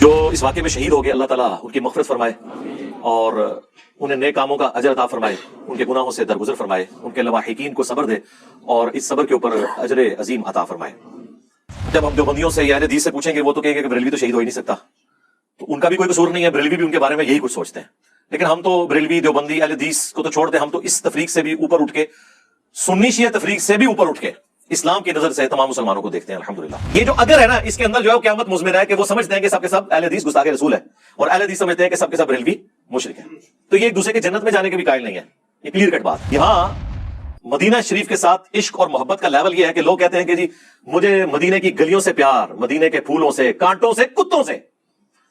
جو اس واقعے میں شہید ہو گئے اللہ تعالیٰ ان کی مغفرت فرمائے اور انہیں نیک کاموں کا اجر عطا فرمائے، ان کے گناہوں سے درگزر فرمائے، ان کے لواحقین کو صبر دے اور اس صبر کے اوپر اجر عظیم عطا فرمائے۔ جب ہم دیوبندیوں سے یا اہل حدیث سے پوچھیں گے وہ تو کہیں گے کہ بریلوی تو شہید ہو ہی نہیں سکتا، تو ان کا بھی کوئی قصور نہیں ہے، بریلوی بھی ان کے بارے میں یہی کچھ سوچتے ہیں۔ لیکن ہم تو بریلوی دیوبندی اہل حدیث کو تو چھوڑ دیں، ہم تو اس تفریق سے بھی اوپر اٹھ کے، سنی شیعہ تفریق سے بھی اوپر اٹھ کے اسلام کی نظر سے تمام مسلمانوں کو دیکھتے ہیں الحمدللہ۔ یہ جو اگر ہے نا، اس کے اندر جو ہے قیامت مضمر ہے کہ وہ سمجھتے ہیں کہ سب کے سب اہل حدیث گستاخ رسول ہے، اور اہل حدیث سمجھتے ہیں کہ سب کے سب بریلوی مشرک ہیں، تو یہ ایک دوسرے کے جنت میں جانے کے بھی قائل نہیں ہے، یہ کلیئر کٹ بات۔ یہاں مدینہ شریف کے ساتھ عشق اور محبت کا لیول یہ ہے کہ لوگ کہتے ہیں کہ جی مجھے مدینے کی گلیوں سے پیار، مدینے کے پھولوں سے، کانٹوں سے، کتوں سے،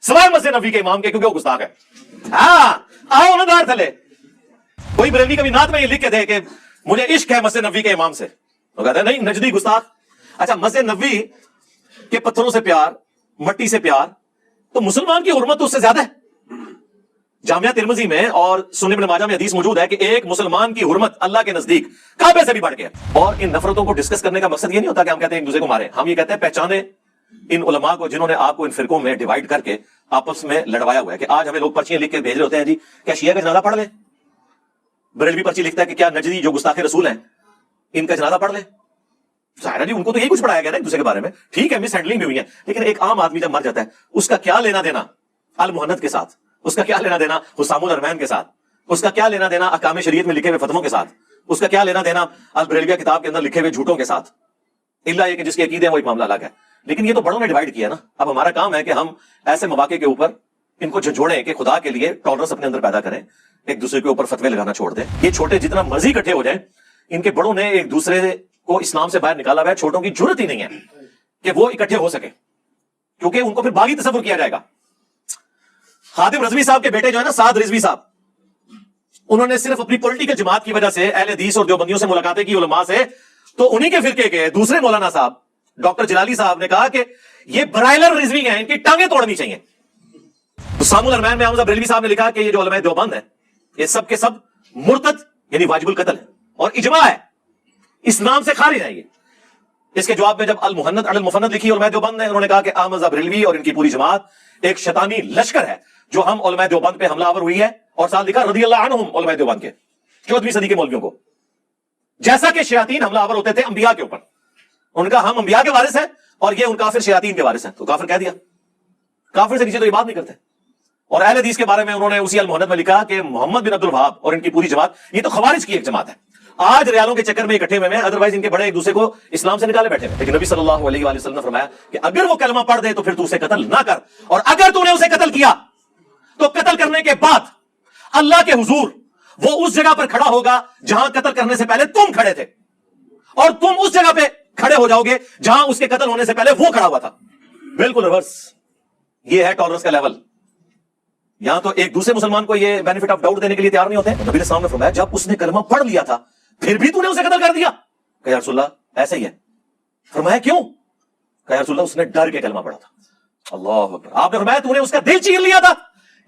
سوائے مسجد نبوی کے امام کے، کیونکہ وہ گستاخ ہے۔ ہاں آؤ نا دار تھلے، کوئی بریلوی کبھی نعت میں یہ لکھ کے دے کہ مجھے عشق ہے مسجد نبوی کے امام سے، وہ کہتے ہیں نہیں نجدی گستاخ۔ اچھا مسجد نبوی کے پتھروں سے پیار، مٹی سے پیار، تو مسلمان کی حرمت تو اس سے زیادہ ہے۔ جامعہ ترمذی میں اور سنن ابن ماجہ میں حدیث موجود ہے کہ ایک مسلمان کی حرمت اللہ کے نزدیک کعبے سے بھی بڑھ کے ہے۔ اور ان نفرتوں کو ڈسکس کرنے کا مقصد یہ نہیں ہوتا کہ ہم کہتے ہیں ایک دوسرے کو مارے، ہم یہ کہتے ہیں پہچانے ان علماء کو جنہوں نے آپ کو ان فرقوں میں ڈیوائیڈ کر کے آپس میں لڑوایا ہوا ہے، کہ آج ہمیں لوگ پرچیاں لکھ کے بھیج رہے ہوتے ہیں جی کیا شیعہ کا جنازہ پڑھ لیں، بریلوی پرچی لکھتا ہے کہ کیا نجدی جو گستاخ رسول ہیں ان کا جنازہ پڑھ لیں۔ ظاہر ہے جی ان کو تو یہی کچھ پڑھایا گیا نا ایک دوسرے کے بارے میں، ٹھیک ہے مس ہینڈلنگ بھی ہوئی ہے، لیکن ایک عام آدمی جب مر جاتا ہے اس کا کیا لینا دینا المحنت کے ساتھ، اس کا کیا لینا دینا حسام الارمین کے ساتھ، اس کا کیا لینا دینا احکام شریعت میں لکھے ہوئے فتووں کے ساتھ، اس کا کیا لینا دینا البریلویہ کتاب کے اندر لکھے ہوئے جھوٹوں کے ساتھ، الا یہ کہ جس کے عقیدے ہیں وہ ایک معاملہ الگ ہے۔ لیکن یہ تو بڑوں نے ڈیوائیڈ کیا نا، اب ہمارا کام ہے کہ ہم ایسے مواقع کے اوپر ان کو جھنجھوڑیں کہ خدا کے لیے ٹالرنس اپنے اندر پیدا کریں، ایک دوسرے کے اوپر فتوے لگانا چھوڑ دیں۔ یہ چھوٹے جتنا مرضی اکٹھے ہو جائیں، ان کے بڑوں نے ایک دوسرے کو اسلام سے باہر نکالا ہوا ہے، چھوٹوں کی جرت ہی نہیں ہے کہ وہ اکٹھے ہو سکے، کیونکہ ان کو پھر باغی تصور کیا جائے گا۔ خادم رضوی صاحب کے بیٹے جو ہے نا سعد رضوی صاحب، انہوں نے صرف اپنی پولیٹیکل جماعت کی وجہ سے اہل حدیث اور دیوبندیوں سے ملاقاتیں کی علماء سے، تو انہی کے فرقے کے دوسرے مولانا صاحب ڈاکٹر جلالی صاحب نے کہا کہ یہ برائلر رضوی ہیں، ان کی ٹانگیں توڑنی چاہیے۔ حسام الارمین میں حمزہ بریلوی صاحب نے لکھا کہ یہ جو علماء دیوبند ہیں یہ سب کے سب مرتد یعنی واجب القتل ہے، اور اجماع ہے اسلام سے خارج ہے یہ۔ اس کے جواب میں جب المحنت علی المفند لکھی علماء دیوبند نے، انہوں نے کہا کہ احمد بریلوی اور ان کی پوری جماعت ایک شیطانی لشکر ہے جو ہم علماء دیوبند پہ حملہ آور ہوئی ہے، اور ساتھ لکھا رضی اللہ عنہم علماء دیوبند کے 14ویں صدی کے مولویوں کو، جیسا کہ شیاطین حملہ آور ہوتے تھے انبیاء کے اوپر۔ ان کا ہم انبیاء کے وارث ہیں اور یہ ان کافر شیاطین کے وارث ہیں، تو کافر کہہ دیا، کافر سے نیچے تو یہ بات نہیں کرتے۔ اور اہل حدیث کے بارے میں انہوں نے اسی المحنت میں لکھا کہ محمد بن عبد الوہاب اور ان کی پوری جماعت یہ تو خوارج کی ایک جماعت ہے، آج ریالوں کے چکر میں اکٹھے ہوئے ہیں، ادروائز ان کے بڑے ایک دوسرے کو اسلام سے نکالے بیٹھے ہیں۔ لیکن نبی صلی اللہ علیہ وآلہ وسلم نے فرمایا کہ اگر وہ کلمہ پڑھ دے تو پھر تو اسے قتل نہ کر، اور اگر تو نے اسے قتل کیا تو قتل کرنے کے بعد اللہ کے حضور وہ اس جگہ پر کھڑا ہوگا جہاں قتل کرنے سے پہلے تم کھڑے تھے، اور تم اس جگہ پہ کھڑے ہو جاؤ گے جہاں اس کے قتل ہونے سے پہلے وہ کھڑا ہوا تھا۔ بالکل ریورس، یہ ہے ٹالرنس کا لیول۔ یہاں تو ایک دوسرے مسلمان کو یہ بینیفٹ آف ڈاؤٹ دینے کے لیے تیار نہیں ہوتے۔ نبی علیہ السلام نے فرمایا جب اس نے کلمہ پڑھ لیا تھا پھر بھی تو نے اسے قتل کر دیا، کہ یا رسول اللہ ایسا ہی ہے۔ فرمایا کیوں؟ کہ یا رسول اللہ اس نے ڈر کے کلمہ پڑھا تھا۔ اللہ اکبر۔ آپ نے فرمایا تو نے اس کا دل چیر لیا تھا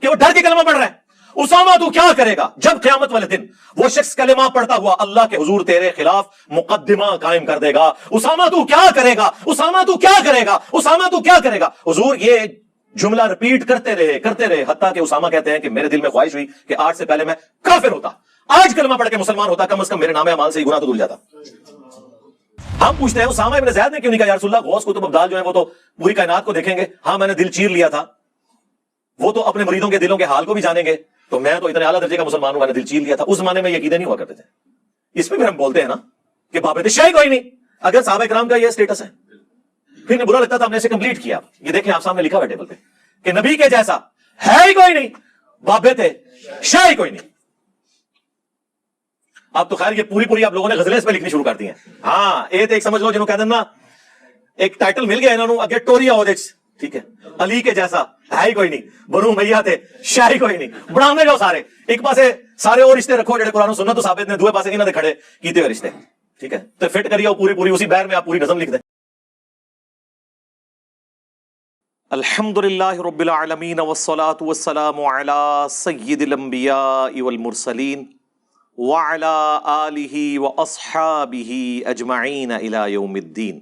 کہ وہ ڈر کے کلمہ پڑھ رہا ہے۔ اسامہ تو کیا کرے گا جب قیامت والے دن وہ شخص کلمہ پڑھتا ہوا اللہ کے حضور تیرے خلاف مقدمہ قائم کر دے گا؟ اسامہ تو کیا کرے گا؟ اسامہ تو کیا کرے گا؟ اسامہ تو کیا کرے گا؟ حضور یہ جملہ رپیٹ کرتے رہے حتیٰ کہ اسامہ کہتے ہیں کہ میرے دل میں خواہش ہوئی کہ آج سے پہلے میں کافر ہوتا، آج کلمہ پڑھ کے مسلمان ہوتا، کم از کم میرے نام اعمال سے ہی گناہ تو دھل جاتا۔ ہم پوچھتے ہیں اسامہ ابن زید نے کیوں نہیں کہا یا رسول اللہ غوث قطب ابدال جو ہیں وہ تو پوری کائنات کو دیکھیں گے، ہاں میں نے دل چیر لیا تھا، وہ تو اپنے مریدوں کے دلوں کے حال کو بھی جانیں گے، تو میں تو اتنے اعلیٰ درجے کا مسلمان ہوں، میں نے دل چیر لیا تھا۔ اس زمانے میں یہ عقیدے نہیں ہوا کرتے تھے۔ اس پہ پھر ہم بولتے ہیں نا کہ بابت شاہی کوئی نہیں، اگر صحابہ کرام کا یہ سٹیٹس ہے پھر برا لگتا تھا ہم نے اسے کمپلیٹ کیا۔ یہ دیکھیں آپ سامنے لکھا ہوا ٹیبل پہ کہ نبی کے جیسا ہے ہی کوئی نہیں، بابت شاہی کوئی نہیں۔ اب تو خیر یہ پوری آپ لوگوں نے غزلیں اس پہ لکھنی شروع کر دی ہیں۔ ہاں ایک سمجھ لو جنہوں کہہ دینا ایک ٹائٹل مل گیا انہوں نے اگے ٹوریا ہو ٹھیک ہے, علی کے جیسا ہے ہی کوئی نہیں, بنو امیہ تھے شاہ ہی کوئی نہیں, بڑھانے جو سارے ایک پاسے سارے اور رشتے رکھو جڑے قرآن و سنت تو ثابت نے, دوے پاسے انہاں دے کھڑے کیتے ہوئے رشتے, ٹھیک ہے, تو فٹ کریے پوری اسی بیر میں آپ پوری نظم لکھ دیں. الحمدللہ رب العالمین والصلاة والسلام علی سید الانبیاء والمرسلین وعلی آلہ واصحابہ اجمعین الی یوم الدین.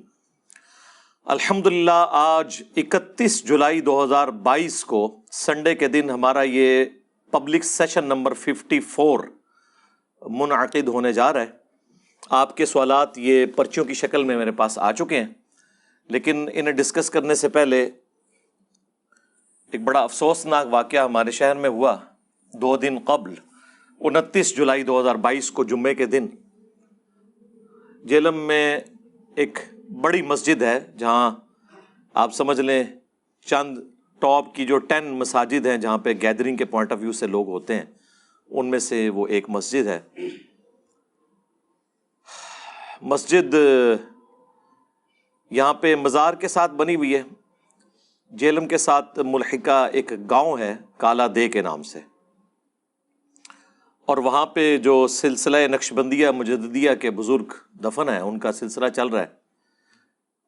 الحمدللہ آج 31 جولائی 2022 کو سنڈے کے دن ہمارا یہ پبلک سیشن نمبر 54 منعقد ہونے جا رہا ہے. آپ کے سوالات یہ پرچیوں کی شکل میں میرے پاس آ چکے ہیں, لیکن انہیں ڈسکس کرنے سے پہلے ایک بڑا افسوسناک واقعہ ہمارے شہر میں ہوا 2 دن قبل. 29 جولائی 2022 کو جمعے کے دن جیلم میں ایک بڑی مسجد ہے, جہاں آپ سمجھ لیں چند ٹاپ کی جو 10 مساجد ہیں جہاں پہ گیدرنگ کے پوائنٹ آف ویو سے لوگ ہوتے ہیں, ان میں سے وہ ایک مسجد ہے. مسجد یہاں پہ مزار کے ساتھ بنی ہوئی ہے. جیلم کے ساتھ ملحقہ ایک گاؤں ہے کالا دے کے نام سے, اور وہاں پہ جو سلسلہ نقشبندیہ مجددیہ کے بزرگ دفن ہیں ان کا سلسلہ چل رہا ہے,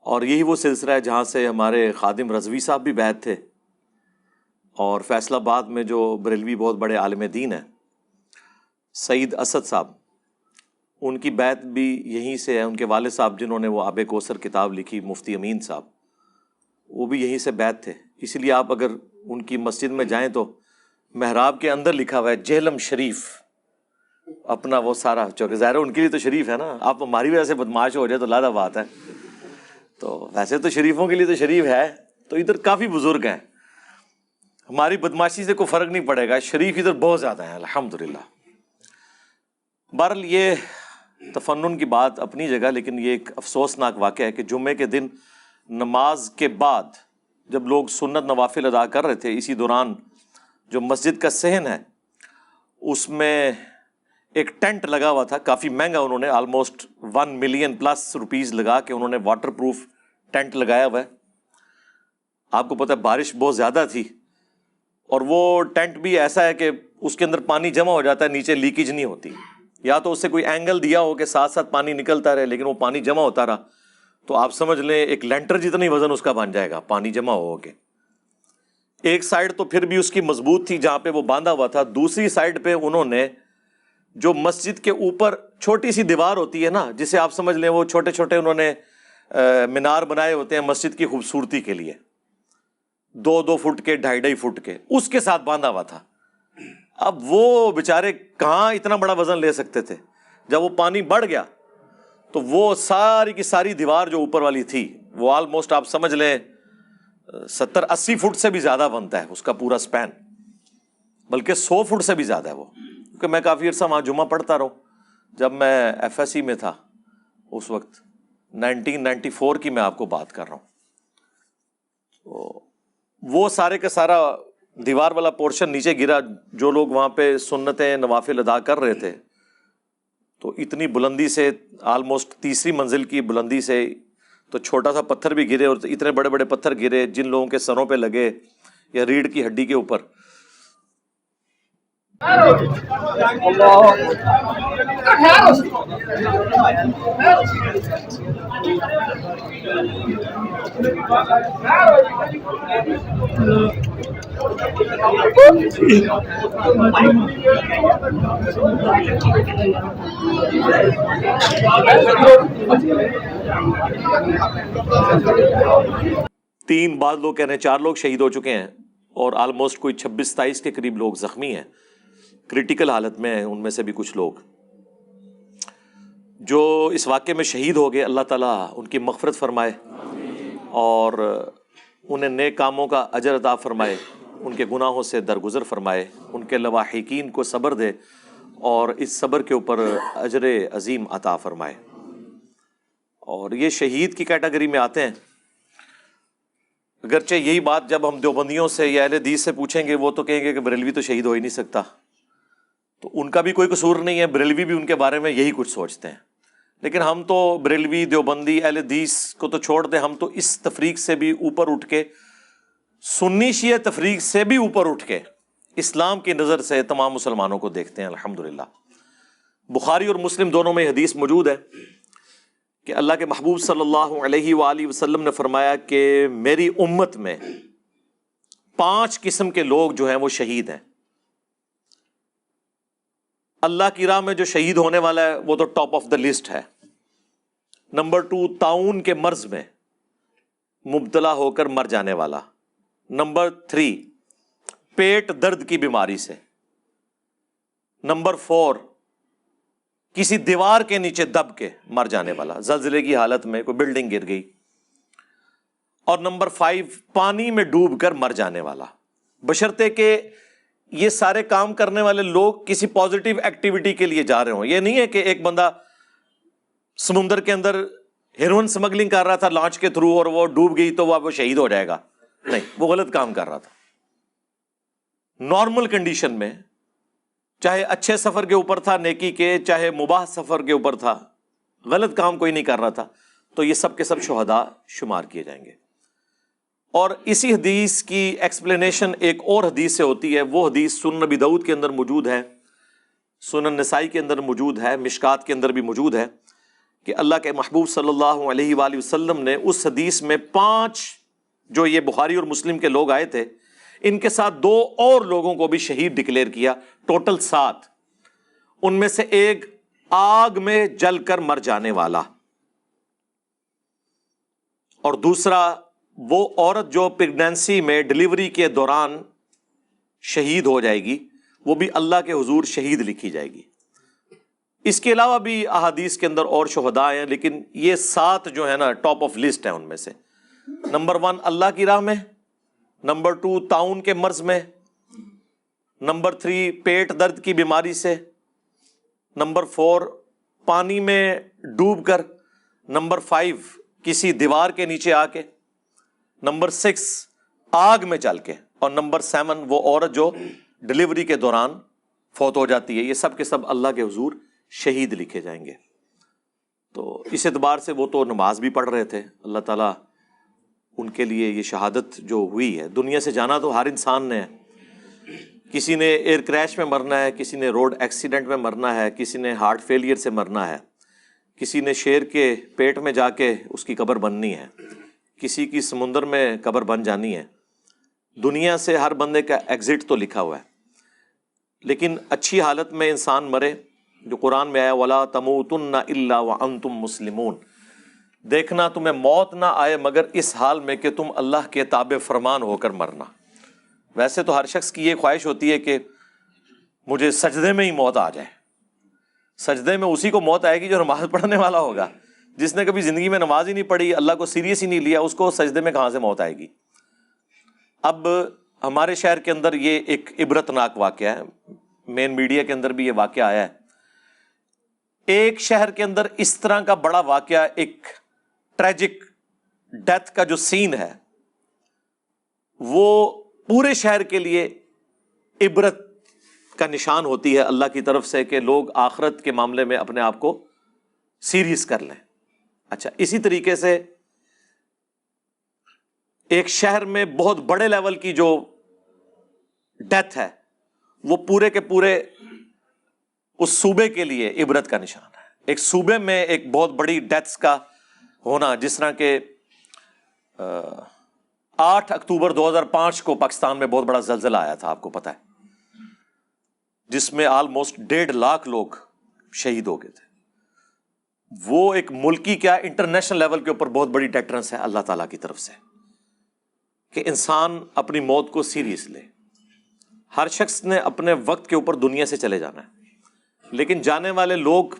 اور یہی وہ سلسلہ ہے جہاں سے ہمارے خادم رضوی صاحب بھی بیعت تھے, اور فیصل آباد میں جو بریلوی بہت بڑے عالم دین ہیں سعید اسد صاحب, ان کی بیعت بھی یہیں سے ہے. ان کے والد صاحب جنہوں نے وہ آب کوثر کتاب لکھی, مفتی امین صاحب, وہ بھی یہیں سے بیعت تھے. اسی لیے آپ اگر ان کی مسجد میں جائیں تو محراب کے اندر لکھا ہوا ہے جہلم شریف, اپنا وہ سارا چونکہ ظاہر ان کے لیے تو شریف ہے نا, آپ ہماری وجہ سے بدماش ہو جائے تو لادہ بات ہے, تو ویسے تو شریفوں کے لیے تو شریف ہے. تو ادھر کافی بزرگ ہیں, ہماری بدماشی سے کوئی فرق نہیں پڑے گا, شریف ادھر بہت زیادہ ہیں الحمدللہ. بہرحال یہ تفنن کی بات اپنی جگہ, لیکن یہ ایک افسوسناک واقعہ ہے کہ جمعے کے دن نماز کے بعد جب لوگ سنت نوافل ادا کر رہے تھے, اسی دوران جو مسجد کا صحن ہے اس میں ایک ٹینٹ لگا ہوا تھا, کافی مہنگا, انہوں نے آلموسٹ 1 ملین پلس روپیز لگا کے انہوں نے واٹر پروف ٹینٹ لگایا ہوا ہے. آپ کو پتہ ہے بارش بہت زیادہ تھی, اور وہ ٹینٹ بھی ایسا ہے کہ اس کے اندر پانی جمع ہو جاتا ہے, نیچے لیکیج نہیں ہوتی, یا تو اس سے کوئی اینگل دیا ہو کہ ساتھ ساتھ پانی نکلتا رہے, لیکن وہ پانی جمع ہوتا رہا تو آپ سمجھ لیں ایک لینٹر جتنی وزن اس کا بن جائے گا پانی جمع ہو کے. ایک سائڈ تو پھر بھی اس کی مضبوط تھی جہاں پہ وہ باندھا ہوا تھا, دوسری سائڈ پہ انہوں نے جو مسجد کے اوپر چھوٹی سی دیوار ہوتی ہے نا, جسے آپ سمجھ لیں وہ چھوٹے چھوٹے انہوں نے مینار بنائے ہوتے ہیں مسجد کی خوبصورتی کے لیے, 2-2 فٹ کے 2.5 فٹ کے, اس کے ساتھ باندھا ہوا تھا. اب وہ بیچارے کہاں اتنا بڑا وزن لے سکتے تھے, جب وہ پانی بڑھ گیا تو وہ ساری کی ساری دیوار جو اوپر والی تھی وہ آلموسٹ آپ سمجھ لیں 70-80 فٹ سے بھی زیادہ بنتا ہے اس کا پورا سپین, بلکہ 100 فٹ سے بھی زیادہ ہے وہ. کیونکہ میں کافی عرصہ وہاں جمعہ پڑھتا رہا ہوں, جب میں ایف ایس سی میں تھا اس وقت 1994 کی میں آپ کو بات کر رہا ہوں. تو وہ سارے کا سارا دیوار والا پورشن نیچے گرا, جو لوگ وہاں پہ سنتیں نوافل ادا کر رہے تھے تو اتنی بلندی سے, آلموسٹ 3ری منزل کی بلندی سے, تو چھوٹا سا پتھر بھی گرے, اور اتنے بڑے بڑے پتھر گرے جن لوگوں کے سروں پہ لگے یا ریڑھ کی ہڈی کے اوپر. تین, بعض لوگ کہہ رہے ہیں 4 لوگ شہید ہو چکے ہیں, اور آلموسٹ کوئی 26-27 کے قریب لوگ زخمی ہیں, کریٹیکل حالت میں ہیں ان میں سے بھی کچھ لوگ. جو اس واقعے میں شہید ہو گئے, اللہ تعالیٰ ان کی مغفرت فرمائے اور انہیں نیک کاموں کا اجر عطا فرمائے, ان کے گناہوں سے درگزر فرمائے, ان کے لواحقین کو صبر دے اور اس صبر کے اوپر اجر عظیم عطا فرمائے. اور یہ شہید کی کیٹیگری میں آتے ہیں. اگرچہ یہی بات جب ہم دیوبندیوں سے یا اہل حدیث سے پوچھیں گے وہ تو کہیں گے کہ بریلوی تو شہید ہو ہی نہیں سکتا, تو ان کا بھی کوئی قصور نہیں ہے, بریلوی بھی ان کے بارے میں یہی کچھ سوچتے ہیں. لیکن ہم تو بریلوی, دیوبندی, اہل حدیث کو تو چھوڑ دیں, ہم تو اس تفریق سے بھی اوپر اٹھ کے سنی شیعہ تفریق سے بھی اوپر اٹھ کے اسلام کی نظر سے تمام مسلمانوں کو دیکھتے ہیں الحمدللہ۔ بخاری اور مسلم دونوں میں حدیث موجود ہے کہ اللہ کے محبوب صلی اللہ علیہ وآلہ وسلم نے فرمایا کہ میری امت میں 5 قسم کے لوگ جو ہیں وہ شہید ہیں۔ اللہ کی راہ میں جو شہید ہونے والا ہے وہ تو ٹاپ آف دا لسٹ ہے۔ نمبر 2، طاعون کے مرض میں مبتلا ہو کر مر جانے والا۔ نمبر 3، پیٹ درد کی بیماری سے۔ نمبر 4، کسی دیوار کے نیچے دب کے مر جانے والا، زلزلے کی حالت میں کوئی بلڈنگ گر گئی۔ اور نمبر 5، پانی میں ڈوب کر مر جانے والا، بشرطے کہ یہ سارے کام کرنے والے لوگ کسی پازیٹیو ایکٹیویٹی کے لیے جا رہے ہوں۔ یہ نہیں ہے کہ ایک بندہ سمندر کے اندر ہیروئن سمگلنگ کر رہا تھا لانچ کے تھرو اور وہ ڈوب گئی تو وہ شہید ہو جائے گا، نہیں، وہ غلط کام کر رہا تھا۔ نارمل کنڈیشن میں چاہے اچھے سفر کے اوپر تھا نیکی کے، چاہے مباح سفر کے اوپر تھا، غلط کام کوئی نہیں کر رہا تھا، تو یہ سب کے سب شہداء شمار کیے جائیں گے۔ اور اسی حدیث کی ایکسپلینیشن ایک اور حدیث سے ہوتی ہے، وہ حدیث سنن نبی داؤد کے اندر موجود ہے، سنن نسائی کے اندر موجود ہے، مشکات کے اندر بھی موجود ہے کہ اللہ کے محبوب صلی اللہ علیہ وآلہ وسلم نے اس حدیث میں 5 جو یہ بخاری اور مسلم کے لوگ آئے تھے، ان کے ساتھ 2 اور لوگوں کو بھی شہید ڈکلیئر کیا، ٹوٹل 7۔ ان میں سے ایک آگ میں جل کر مر جانے والا، اور دوسرا وہ عورت جو پریگنینسی میں ڈلیوری کے دوران شہید ہو جائے گی، وہ بھی اللہ کے حضور شہید لکھی جائے گی۔ اس کے علاوہ بھی احادیث کے اندر اور شہداء ہیں، لیکن یہ 7 جو ہے نا ٹاپ آف لسٹ ہیں۔ ان میں سے نمبر 1 اللہ کی راہ میں، نمبر 2 طاعون کے مرض میں، نمبر 3 پیٹ درد کی بیماری سے، نمبر 4 پانی میں ڈوب کر، نمبر 5 کسی دیوار کے نیچے آ کے، نمبر 6 آگ میں جل کے، اور نمبر 7 وہ عورت جو ڈلیوری کے دوران فوت ہو جاتی ہے۔ یہ سب کے سب اللہ کے حضور شہید لکھے جائیں گے۔ تو اس اعتبار سے وہ تو نماز بھی پڑھ رہے تھے، اللہ تعالیٰ ان کے لیے یہ شہادت جو ہوئی ہے، دنیا سے جانا تو ہر انسان نے ہے، کسی نے ایئر کریش میں مرنا ہے، کسی نے روڈ ایکسیڈنٹ میں مرنا ہے، کسی نے ہارٹ فیلئر سے مرنا ہے، کسی نے شیر کے پیٹ میں جا کے اس کی قبر بننی ہے، کسی کی سمندر میں قبر بن جانی ہے۔ دنیا سے ہر بندے کا ایگزٹ تو لکھا ہوا ہے، لیکن اچھی حالت میں انسان مرے، جو قرآن میں آیا وَلَا تَمُوتُنَّ إِلَّا وَأَنْتُمْ مُسْلِمُونَ، دیکھنا تمہیں موت نہ آئے مگر اس حال میں کہ تم اللہ کے تابع فرمان ہو کر مرنا۔ ویسے تو ہر شخص کی یہ خواہش ہوتی ہے کہ مجھے سجدے میں ہی موت آ جائے۔ سجدے میں اسی کو موت آئے گی جو نماز پڑھنے والا ہوگا۔ جس نے کبھی زندگی میں نماز ہی نہیں پڑھی، اللہ کو سیریس ہی نہیں لیا، اس کو سجدے میں کہاں سے موت آئے گی۔ اب ہمارے شہر کے اندر یہ ایک عبرت ناک واقعہ ہے، مین میڈیا کے اندر بھی یہ واقعہ آیا ہے۔ ایک شہر کے اندر اس طرح کا بڑا واقعہ، ایک ٹریجک ڈیتھ کا جو سین ہے، وہ پورے شہر کے لیے عبرت کا نشان ہوتی ہے اللہ کی طرف سے کہ لوگ آخرت کے معاملے میں اپنے آپ کو سیریس کر لیں۔ اچھا، اسی طریقے سے ایک شہر میں بہت بڑے لیول کی جو ڈیتھ ہے، وہ پورے کے پورے اس صوبے کے لیے عبرت کا نشان ہے۔ ایک صوبے میں ایک بہت بڑی ڈیتھس کا ہونا، جس طرح کہ 8 اکتوبر 2005 کو پاکستان میں بہت بڑا زلزلہ آیا تھا، آپ کو پتہ ہے، جس میں آلموسٹ 1.5 لاکھ لوگ شہید ہو گئے تھے۔ وہ ایک ملکی کیا انٹرنیشنل لیول کے اوپر بہت بڑی ڈیٹرنس ہے اللہ تعالیٰ کی طرف سے کہ انسان اپنی موت کو سیریس لے۔ ہر شخص نے اپنے وقت کے اوپر دنیا سے چلے جانا ہے، لیکن جانے والے لوگ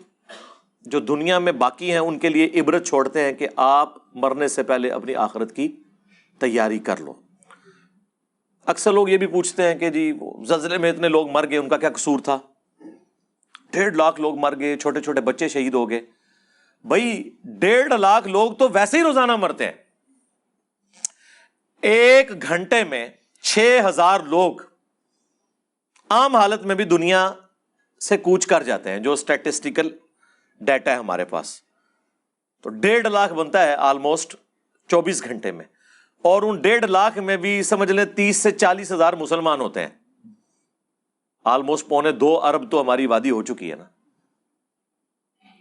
جو دنیا میں باقی ہیں ان کے لیے عبرت چھوڑتے ہیں کہ آپ مرنے سے پہلے اپنی آخرت کی تیاری کر لو۔ اکثر لوگ یہ بھی پوچھتے ہیں کہ جی زلزلے میں اتنے لوگ مر گئے، ان کا کیا قصور تھا؟ 1.5 لاکھ لوگ مر گئے، چھوٹے چھوٹے بچے شہید ہو گئے۔ بھائی 1.5 لاکھ لوگ تو ویسے ہی روزانہ مرتے ہیں۔ 1 گھنٹے میں 6000 لوگ عام حالت میں بھی دنیا سے کوچ کر جاتے ہیں، جو اسٹیٹسٹیکل ڈیٹا ہے ہمارے پاس۔ تو 1.5 لاکھ بنتا ہے آلموسٹ 24 گھنٹے میں۔ اور ان 1.5 لاکھ میں بھی سمجھ لیں 30 سے 40 ہزار مسلمان ہوتے ہیں. آلموسٹ 1.25 ارب تو ہماری آبادی ہو چکی ہے نا.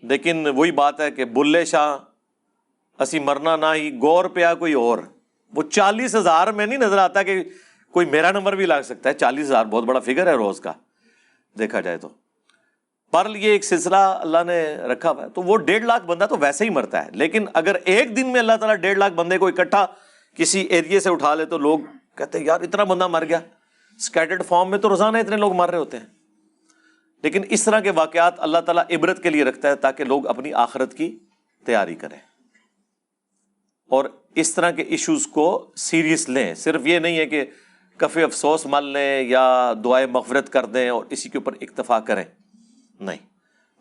لیکن وہی بات ہے کہ بلے شاہ اسی مرنا نہ ہی گور پیا کوئی اور. وہ 40,000 میں نہیں نظر آتا کہ کوئی میرا نمبر بھی لگ سکتا ہے. 40,000 بہت بڑا فگر ہے روز کا دیکھا جائے تو. پر یہ ایک سلسلہ اللہ نے رکھا ہوا ہے. تو وہ 1.5 لاکھ بندہ تو ویسے ہی مرتا ہے. لیکن اگر ایک دن میں اللہ تعالیٰ 1.5 لاکھ بندے کو اکٹھا کسی ایریے سے اٹھا لے تو لوگ کہتے ہیں یار اتنا بندہ مر گیا. اسکیٹرڈ فارم میں تو روزانہ اتنے لوگ مر رہے ہوتے ہیں. لیکن اس طرح کے واقعات اللہ تعالیٰ عبرت کے لیے رکھتا ہے تاکہ لوگ اپنی آخرت کی تیاری کریں اور اس طرح کے ایشوز کو سیریس لیں. صرف یہ نہیں ہے کہ کفِ افسوس مل لیں یا دعائے مغفرت کر دیں اور اسی کے اوپر اکتفا کریں، نہیں،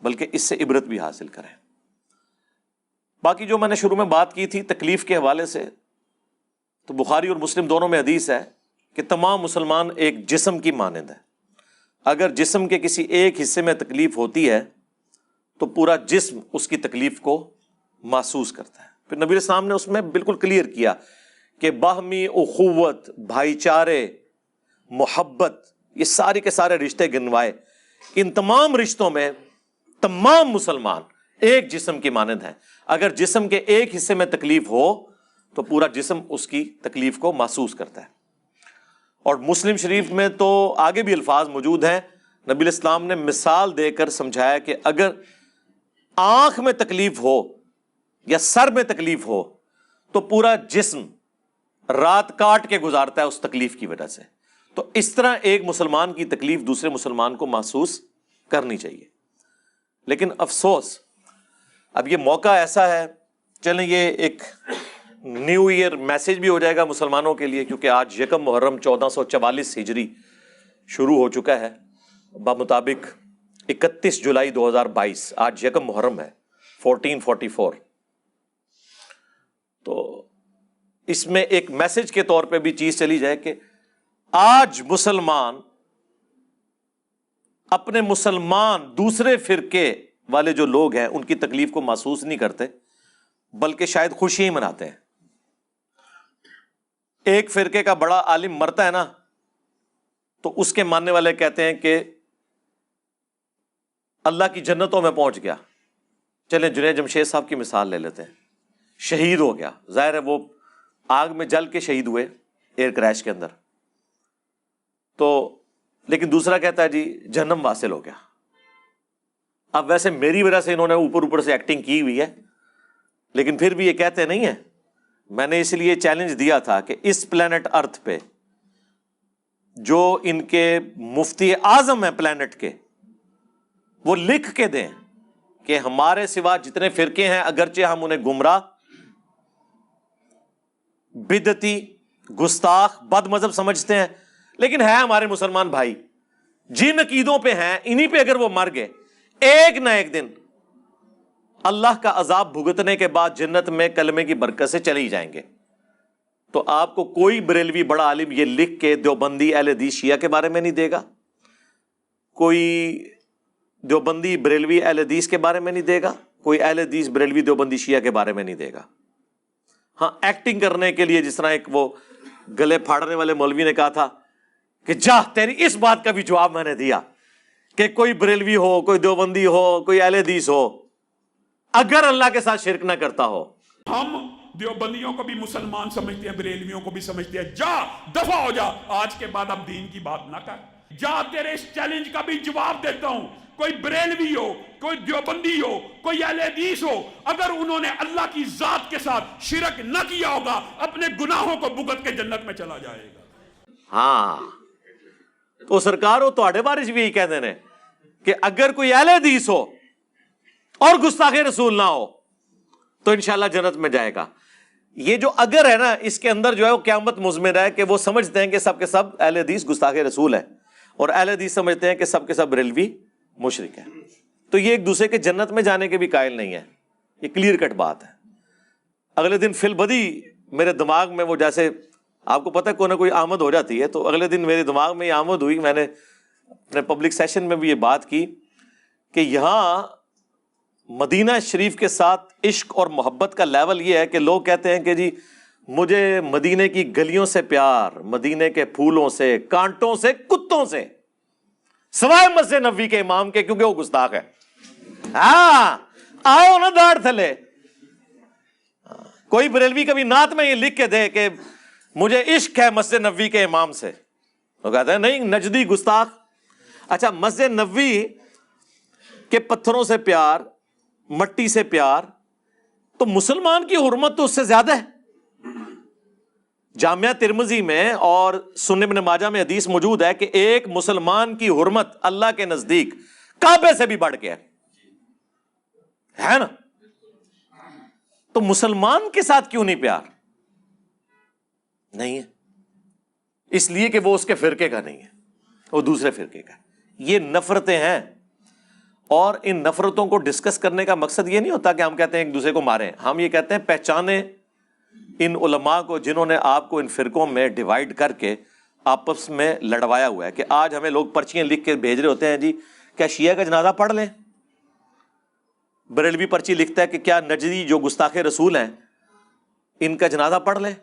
بلکہ اس سے عبرت بھی حاصل کریں. باقی جو میں نے شروع میں بات کی تھی تکلیف کے حوالے سے، تو بخاری اور مسلم دونوں میں حدیث ہے کہ تمام مسلمان ایک جسم کی مانند ہے. اگر جسم کے کسی ایک حصے میں تکلیف ہوتی ہے تو پورا جسم اس کی تکلیف کو محسوس کرتا ہے. پھر نبی علیہ السلام نے اس میں بالکل کلیئر کیا کہ باہمی اخوت، بھائی چارے، محبت، یہ سارے کے سارے رشتے گنوائے. ان تمام رشتوں میں تمام مسلمان ایک جسم کی مانند ہیں. اگر جسم کے ایک حصے میں تکلیف ہو تو پورا جسم اس کی تکلیف کو محسوس کرتا ہے. اور مسلم شریف میں تو آگے بھی الفاظ موجود ہیں. نبی علیہ السلام نے مثال دے کر سمجھایا کہ اگر آنکھ میں تکلیف ہو یا سر میں تکلیف ہو تو پورا جسم رات کاٹ کے گزارتا ہے اس تکلیف کی وجہ سے. تو اس طرح ایک مسلمان کی تکلیف دوسرے مسلمان کو محسوس کرنی چاہیے. لیکن افسوس اب یہ موقع ایسا ہے، چلیں یہ ایک نیو ایئر میسج بھی ہو جائے گا مسلمانوں کے لیے، کیونکہ آج یکم محرم 1444 ہجری شروع ہو چکا ہے بمطابق 31 جولائی 2022. آج یکم محرم ہے 1444. تو اس میں ایک میسج کے طور پہ بھی چیز چلی جائے کہ آج مسلمان اپنے مسلمان دوسرے فرقے والے جو لوگ ہیں ان کی تکلیف کو محسوس نہیں کرتے، بلکہ شاید خوشی ہی مناتے ہیں. ایک فرقے کا بڑا عالم مرتا ہے نا تو اس کے ماننے والے کہتے ہیں کہ اللہ کی جنتوں میں پہنچ گیا. چلیں جنید جمشید صاحب کی مثال لے لیتے ہیں. شہید ہو گیا، ظاہر ہے وہ آگ میں جل کے شہید ہوئے ایئر کریش کے اندر. تو لیکن دوسرا کہتا ہے جی جہنم واصل ہو گیا. اب ویسے میری وجہ سے انہوں نے اوپر سے ایکٹنگ کی ہوئی ہے، لیکن پھر بھی یہ کہتے نہیں ہیں. میں نے اس لیے چیلنج دیا تھا کہ اس پلانٹ ارتھ پہ جو ان کے مفتی اعظم ہیں پلانٹ کے، وہ لکھ کے دیں کہ ہمارے سوا جتنے فرقے ہیں اگرچہ ہم انہیں گمراہ، بدعتی، گستاخ، بد مذہب سمجھتے ہیں، لیکن ہے ہمارے مسلمان بھائی. جن عقیدوں پہ ہیں انہی پہ اگر وہ مر گئے ایک نہ ایک دن اللہ کا عذاب بھگتنے کے بعد جنت میں کلمے کی برکت سے چلے ہی جائیں گے. تو آپ کو کوئی بریلوی بڑا عالم یہ لکھ کے دیوبندی اہل حدیث شیعہ کے بارے میں نہیں دے گا، کوئی دیوبندی بریلوی اہل حدیث کے بارے میں نہیں دے گا، کوئی اہل حدیث بریلوی دیوبندی شیعہ کے بارے میں نہیں دے گا. ہاں ایکٹنگ کرنے کے لیے جس طرح ایک وہ گلے پھاڑنے والے مولوی نے کہا تھا کہ جا تیری اس بات کا بھی جواب میں نے دیا کہ کوئی بریلوی ہو، کوئی دیوبندی ہو، کوئی اہل حدیث ہو، اگر اللہ کے ساتھ شرک نہ کرتا ہو. ہم دیوبندیوں کو بھی مسلمان سمجھتے ہیں، بریلویوں کو بھی سمجھتے ہیں. جا دفع ہو جا، آج کے بعد اب دین کی بات نہ کر. جا تیرے اس چیلنج کا بھی جواب دیتا ہوں. کوئی بریلوی ہو، کوئی دیوبندی ہو، کوئی اہل حدیث ہو، اگر انہوں نے اللہ کی ذات کے ساتھ شرک نہ کیا ہوگا اپنے گناہوں کو بھگت کے جنت میں چلا جائے گا. ہاں تو سرکار ہو تو بارش بھی یہی کہتے ہیں کہ اگر کوئی اہل حدیث ہو اور گستاخ رسول نہ ہو تو انشاءاللہ جنت میں جائے گا. یہ جو اگر ہے نا اس کے اندر جو ہے وہ قیامت مضمر ہے کہ وہ سمجھتے ہیں کہ سب کے سب اہل حدیث گستاخ رسول ہیں اور اہل حدیث سمجھتے ہیں کہ سب کے سب بریلوی مشرک ہیں. تو یہ ایک دوسرے کے جنت میں جانے کے بھی قائل نہیں ہے. یہ کلیئر کٹ بات ہے. اگلے دن فی البدی میرے دماغ میں وہ جیسے آپ کو پتہ ہے کوئی نہ کوئی آمد ہو جاتی ہے، تو اگلے دن میرے دماغ میں یہ آمد ہوئی. میں نے اپنے پبلک سیشن میں بھی یہ بات کی کہ یہاں مدینہ شریف کے ساتھ عشق اور محبت کا لیول یہ ہے کہ لوگ کہتے ہیں کہ جی مجھے مدینے کی گلیوں سے پیار، مدینے کے پھولوں سے، کانٹوں سے، کتوں سے، سوائے مسجد نبوی کے امام کے، کیونکہ وہ گستاخ ہے۔ ہاں آؤ نا داڑھ تھلے۔ کوئی بریلوی کبھی نعت میں یہ لکھ کے دے کہ مجھے عشق ہے مسجد نبوی کے امام سے، وہ کہتے ہیں نہیں نجدی گستاخ۔ اچھا مسجد نبوی کے پتھروں سے پیار، مٹی سے پیار، تو مسلمان کی حرمت تو اس سے زیادہ ہے۔ جامعہ ترمذی میں اور سنن ابن ماجہ میں حدیث موجود ہے کہ ایک مسلمان کی حرمت اللہ کے نزدیک کعبے سے بھی بڑھ کے ہے نا؟ تو مسلمان کے ساتھ کیوں نہیں پیار؟ نہیں ہے، اس لیے کہ وہ اس کے فرقے کا نہیں ہے، وہ دوسرے فرقے کا ہے۔ یہ نفرتیں ہیں، اور ان نفرتوں کو ڈسکس کرنے کا مقصد یہ نہیں ہوتا کہ ہم کہتے ہیں ایک دوسرے کو ماریں، ہم یہ کہتے ہیں پہچانیں ان علماء کو جنہوں نے آپ کو ان فرقوں میں ڈیوائیڈ کر کے آپس میں لڑوایا ہوا ہے۔ کہ آج ہمیں لوگ پرچیاں لکھ کے بھیج رہے ہوتے ہیں جی کیا شیعہ کا جنازہ پڑھ لیں، بریلوی پرچی لکھتا ہے کہ کیا نجدی جو گستاخ رسول ہیں ان کا جنازہ پڑھ لیں۔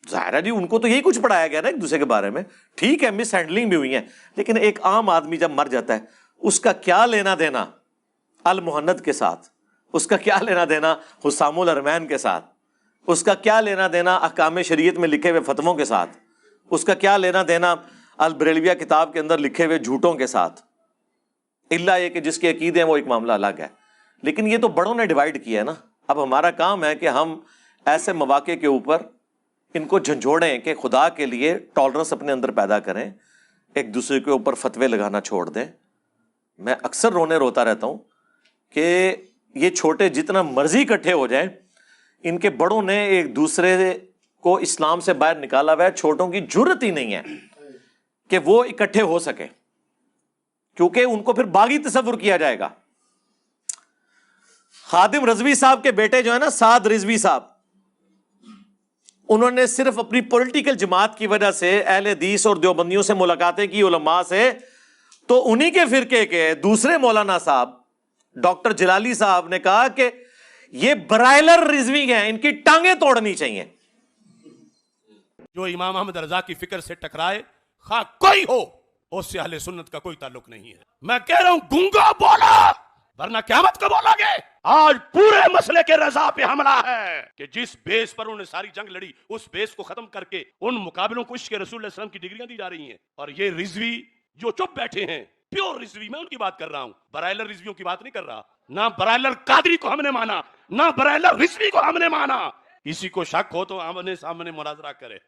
ظاہر ہے جی ان کو تو یہی کچھ پڑھایا گیا نا ایک دوسرے کے بارے میں، ٹھیک ہے مس ہینڈلنگ بھی ہوئی ہے، لیکن ایک عام آدمی جب مر جاتا ہے اس کا کیا لینا دینا المہند کے ساتھ، اس کا کیا لینا دینا حسام الحرمین کے ساتھ، اس کا کیا لینا دینا احکام شریعت میں لکھے ہوئے فتووں کے ساتھ، اس کا کیا لینا دینا البریلویہ کتاب کے اندر لکھے ہوئے جھوٹوں کے ساتھ، الا یہ کہ جس کے عقیدے ہیں وہ ایک معاملہ الگ ہے۔ لیکن یہ تو بڑوں نے ڈیوائیڈ کیا ہے نا، اب ہمارا کام ہے کہ ہم ایسے مواقع کے اوپر ان کو جھنجھوڑیں کہ خدا کے لیے ٹالرنس اپنے اندر پیدا کریں، ایک دوسرے کے اوپر فتوے لگانا چھوڑ دیں۔ میں اکثر روتا رہتا ہوں کہ یہ چھوٹے جتنا مرضی اکٹھے ہو جائیں، ان کے بڑوں نے ایک دوسرے کو اسلام سے باہر نکالا ہوا ہے، چھوٹوں کی جرت ہی نہیں ہے کہ وہ اکٹھے ہو سکے، کیونکہ ان کو پھر باغی تصور کیا جائے گا۔ خادم رضوی صاحب کے بیٹے جو ہے نا سعد رضوی صاحب، انہوں نے صرف اپنی پولیٹیکل جماعت کی وجہ سے اہل حدیث اور دیوبندیوں سے ملاقاتیں کی علماء سے، تو انہی کے فرقے کے دوسرے مولانا صاحب ڈاکٹر جلالی صاحب نے کہا کہ یہ برائلر رضوی ہیں، ان کی ٹانگیں توڑنی چاہیے۔ جو امام احمد رضا کی فکر سے ٹکرائے خواہ کوئی ہو، اس سے اہل سنت کا کوئی تعلق نہیں ہے۔ میں کہہ رہا ہوں گونگا بولا ورنہ قیامت کو بولا گے۔ آج پورے مسئلے کے رضا پہ حملہ ہے کہ جس بیس پر انہوں نے ساری جنگ لڑی اس بیس کو ختم کر کے ان مقابلوں کو عشق رسول اللہ علیہ وسلم کی ڈگریاں دی جا رہی ہیں، اور یہ رضوی جو چپ بیٹھے ہیں پیور رضوی، میں ان کی بات کر رہا ہوں، برائلر رضویوں کی بات نہیں کر رہا۔ نہ برائلر قادری کو ہم نے مانا، نہ برائلر رضوی کو ہم نے مانا۔ کسی کو شک ہو تو آمنے سامنے مناظرہ کرے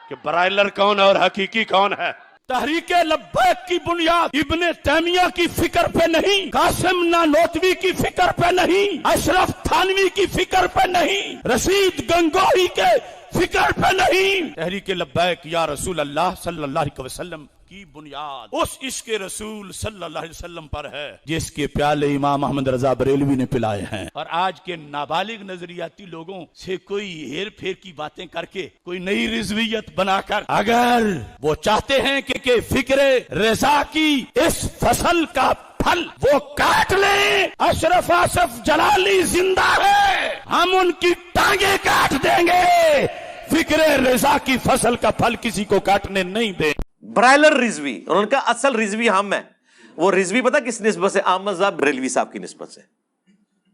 کہ برائلر کون ہے اور حقیقی کون ہے۔ تحریک لبیک کی بنیاد ابن تیمیہ کی فکر پہ نہیں، قاسم نانوتوی کی فکر پہ نہیں، اشرف تھانوی کی فکر پہ نہیں، رشید گنگوہی کے فکر پہ نہیں۔ تحریک لبیک یا رسول اللہ صلی اللہ علیہ وسلم کی بنیاد اس عشق رسول صلی اللہ علیہ وسلم پر ہے جس کے پیالے امام احمد رضا بریلوی نے پلائے ہیں۔ اور آج کے نابالغ نظریاتی لوگوں سے کوئی ہیر پھیر کی باتیں کر کے کوئی نئی رضویت بنا کر اگر وہ چاہتے ہیں کہ فکر رضا کی اس فصل کا پھل وہ کاٹ لیں، اشرف آصف جلالی زندہ ہے، ہم ان کی ٹانگیں کاٹ دیں گے، فکر رضا کی فصل کا پھل کسی کو کاٹنے نہیں دیں۔ برائلر رضوی، اور ان کا اصل رضوی ہم ہے۔ وہ رضوی پتہ کس نسبت سے؟ احمد صاحب بریلوی صاحب کی نسبت سے۔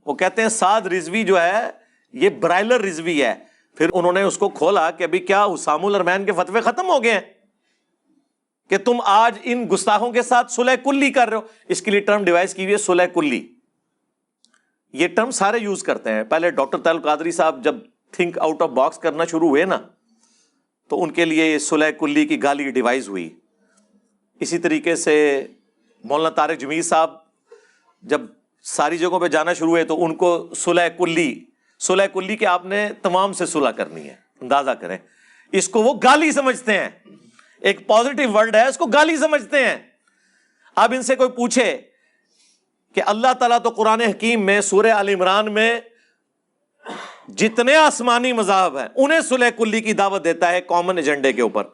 وہ کہتے ہیں سعد رضوی جو ہے یہ برائلر رضوی ہے۔ پھر انہوں نے اس کو کھولا کہ ابھی کیا حسام الحرمین کے فتوے ختم ہو گئے ہیں کہ تم آج ان گستاخوں کے ساتھ صلح کلی کر رہے ہو؟ اس کے لیے ٹرم ڈیوائز کی ہوئی ہے صلح کلی۔ یہ ٹرم سارے یوز کرتے ہیں۔ پہلے ڈاکٹر طاہر القادری صاحب جب تھنک آؤٹ آف باکس کرنا شروع ہوئے نا تو ان کے لیے صلح کلی کی گالی ڈیوائز ہوئی۔ اسی طریقے سے مولانا طارق جمیل صاحب جب ساری جگہوں پہ جانا شروع ہوئے تو ان کو صلح کلی کہ آپ نے تمام سے صلح کرنی ہے۔ اندازہ کریں، اس کو وہ گالی سمجھتے ہیں، ایک پازیٹیو ورڈ ہے، اس کو گالی سمجھتے ہیں۔ اب ان سے کوئی پوچھے کہ اللہ تعالیٰ تو قرآن حکیم میں سورہ آل عمران میں جتنے آسمانی مذاہب ہیں انہیں صلح کلی کی دعوت دیتا ہے کامن ایجنڈے کے اوپر۔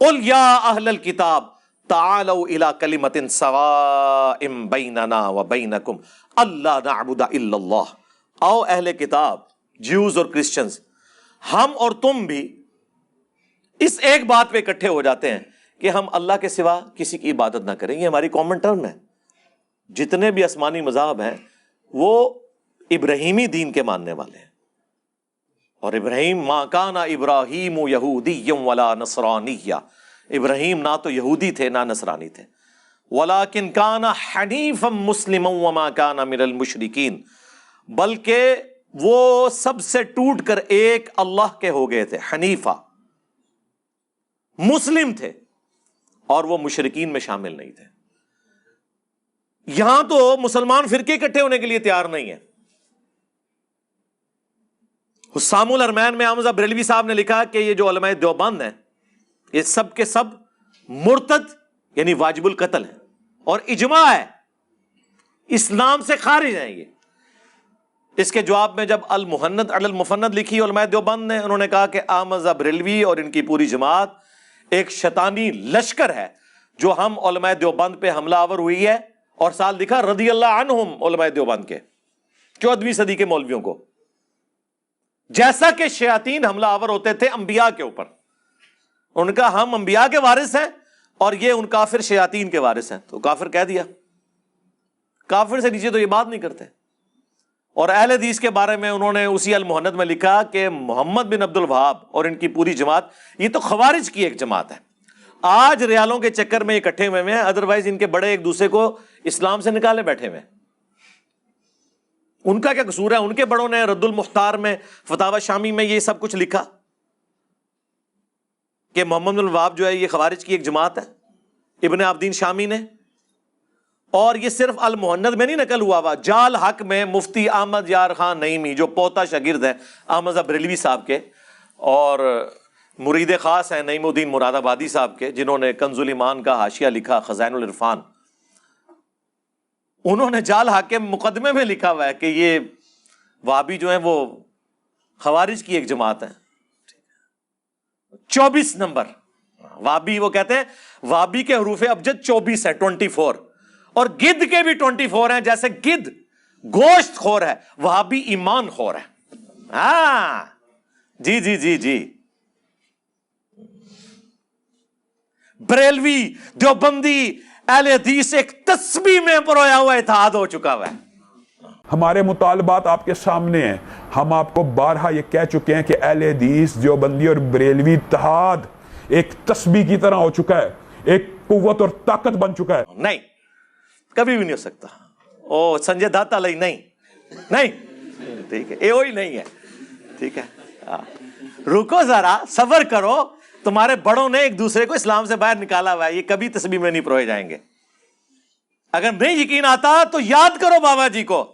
قل یا اہل الکتاب تعالوا الی کلمۃ سواء بیننا وبینکم الا نعبد الا اللہ۔ آؤ اہل کتاب، جیوز اور کرسچنز، ہم اور تم بھی اس ایک بات پہ اکٹھے ہو جاتے ہیں کہ ہم اللہ کے سوا کسی کی عبادت نہ کریں. یہ ہماری کامن ٹرم ہے. جتنے بھی آسمانی مذاہب ہیں وہ ابراہیمی دین کے ماننے والے ہیں. اور ابراہیم ما کان ابراہیم یہودی ولا نصرانیہ، ابراہیم نہ تو یہودی تھے نہ نصرانی تھے. ولیکن کان حنیفا مسلما وما کان من المشرکین، بلکہ وہ سب سے ٹوٹ کر ایک اللہ کے ہو گئے تھے. حنیفہ، مسلم تھے اور وہ مشرکین میں شامل نہیں تھے. یہاں تو مسلمان فرقے اکٹھے ہونے کے لیے تیار نہیں ہیں. حسام الحرمین میں حمزہ بریلوی صاحب نے لکھا کہ یہ جو علماء دیوبند ہیں یہ سب کے سب مرتد یعنی واجب القتل ہیں، اور اجماع ہے اسلام سے خارج ہیں یہ. اس کے جواب میں جب المحند علی المفند لکھی علماء دیوبند نے، انہوں نے کہا کہ حمزہ بریلوی اور ان کی پوری جماعت ایک شیطانی لشکر ہے جو ہم علماء دیوبند پہ حملہ آور ہوئی ہے، اور ساتھ لکھا رضی اللہ عنہم علماء دیوبند کے 14ویں صدی کے مولویوں کو، جیسا کہ شیاطین حملہ آور ہوتے تھے انبیاء کے اوپر. ان کا ہم انبیاء کے وارث ہیں اور یہ ان کافر شیاطین کے وارث ہیں. تو کافر کہہ دیا، کافر سے نیچے تو یہ بات نہیں کرتے. اور اہل حدیث کے بارے میں انہوں نے اسی المحند میں لکھا کہ محمد بن عبد الوہاب اور ان کی پوری جماعت یہ تو خوارج کی ایک جماعت ہے. آج ریالوں کے چکر میں اکٹھے ہوئے ہیں، ادروائز ان کے بڑے ایک دوسرے کو اسلام سے نکالے بیٹھے ہوئے ہیں. ان کا کیا قصور ہے؟ ان کے بڑوں نے رد المختار میں فتاوی شامی میں یہ سب کچھ لکھا کہ محمد بن الوہاب جو ہے یہ خوارج کی ایک جماعت ہے. ابن عابدین شامی نے، اور یہ صرف المحند میں نہیں نقل ہوا ہوا، جال حق میں مفتی احمد یار خان نعیمی جو پوتا شاگرد ہے حمزہ بریلوی صاحب کے اور مرید خاص ہیں نعیم الدین مراد آبادی صاحب کے، جنہوں نے کنز الایمان کا حاشیہ لکھا خزائن العرفان، انہوں نے جال حق کے مقدمے میں لکھا ہوا ہے کہ یہ وہابی جو ہیں وہ خوارج کی ایک جماعت ہے. 24 نمبر وہابی، وہ کہتے ہیں وہابی کے حروف ابجد 24 ہے، 24، اور گدھ کے بھی 24 ہیں. جیسے گدھ گوشت خور ہے، وہابی ایمان خور ہے. ہاں جی جی جی جی. بریلوی دیوبندی اہل حدیث ایک تسبیح میں پرویا ہوا اتحاد ہو چکا ہوا ہے. ہمارے مطالبات آپ کے سامنے ہیں. ہم آپ کو بارہا یہ کہہ چکے ہیں کہ اہل حدیث دیوبندی اور بریلوی اتحاد ایک تسبیح کی طرح ہو چکا ہے، ایک قوت اور طاقت بن چکا ہے. نہیں، کبھی بھی نہیں ہو سکتا. او سنجے داتا لئی نہیں، ٹھیک ہے، یہ وہی نہیں ہے. ٹھیک ہے، رکو ذرا، صبر کرو. تمہارے بڑوں نے ایک دوسرے کو اسلام سے باہر نکالا ہوا ہے، یہ کبھی تسبیح میں نہیں پروئے جائیں گے. اگر نہیں یقین آتا تو یاد کرو بابا جی کو.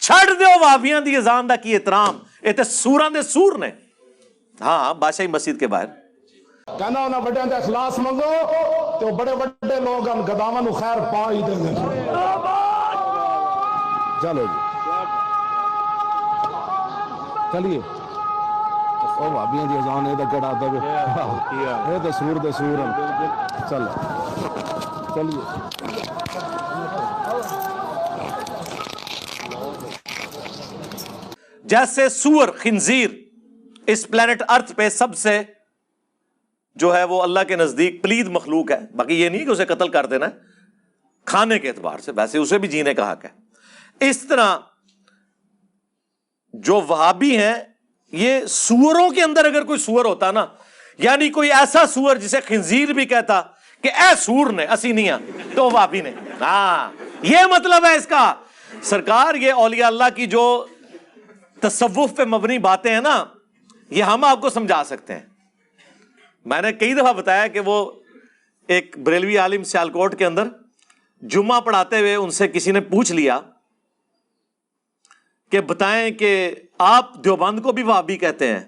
چھڑ دیو وہابیاں دی اذان دا کی احترام، یہ تے سوراں دے سور نے. ہاں بادشاہی مسجد کے باہر کہنا انہاں بڑیاں دا اخلاص منگو تو بڑے بڑے لوگ ہم گداواں نو خیر پا ہی دیں گے. چلو جی چلیے. او بھابیاں دی اذان اے تے کڑا تے اے تے سور دے سور ہیں. چلو چلیے. جیسے سور خنزیر اس پلانٹ ارتھ پہ سب سے جو ہے وہ اللہ کے نزدیک پلید مخلوق ہے. باقی یہ نہیں کہ اسے قتل کر دینا کھانے کے اعتبار سے، ویسے اسے بھی جینے کا حق ہے. اس طرح جو وہابی ہیں یہ سوروں کے اندر اگر کوئی سور ہوتا نا، یعنی کوئی ایسا سور جسے خنزیر بھی کہتا کہ اے سور نے اسی نہیں آ تو وہابی نے. ہاں یہ مطلب ہے اس کا. سرکار یہ اولیاء اللہ کی جو تصوف پہ مبنی باتیں ہیں نا، یہ ہم آپ کو سمجھا سکتے ہیں. میں نے کئی دفعہ بتایا کہ وہ ایک بریلوی عالم سیالکوٹ کے اندر جمعہ پڑھاتے ہوئے ان سے کسی نے پوچھ لیا کہ بتائیں کہ آپ دیوبند کو بھی وہابی کہتے ہیں،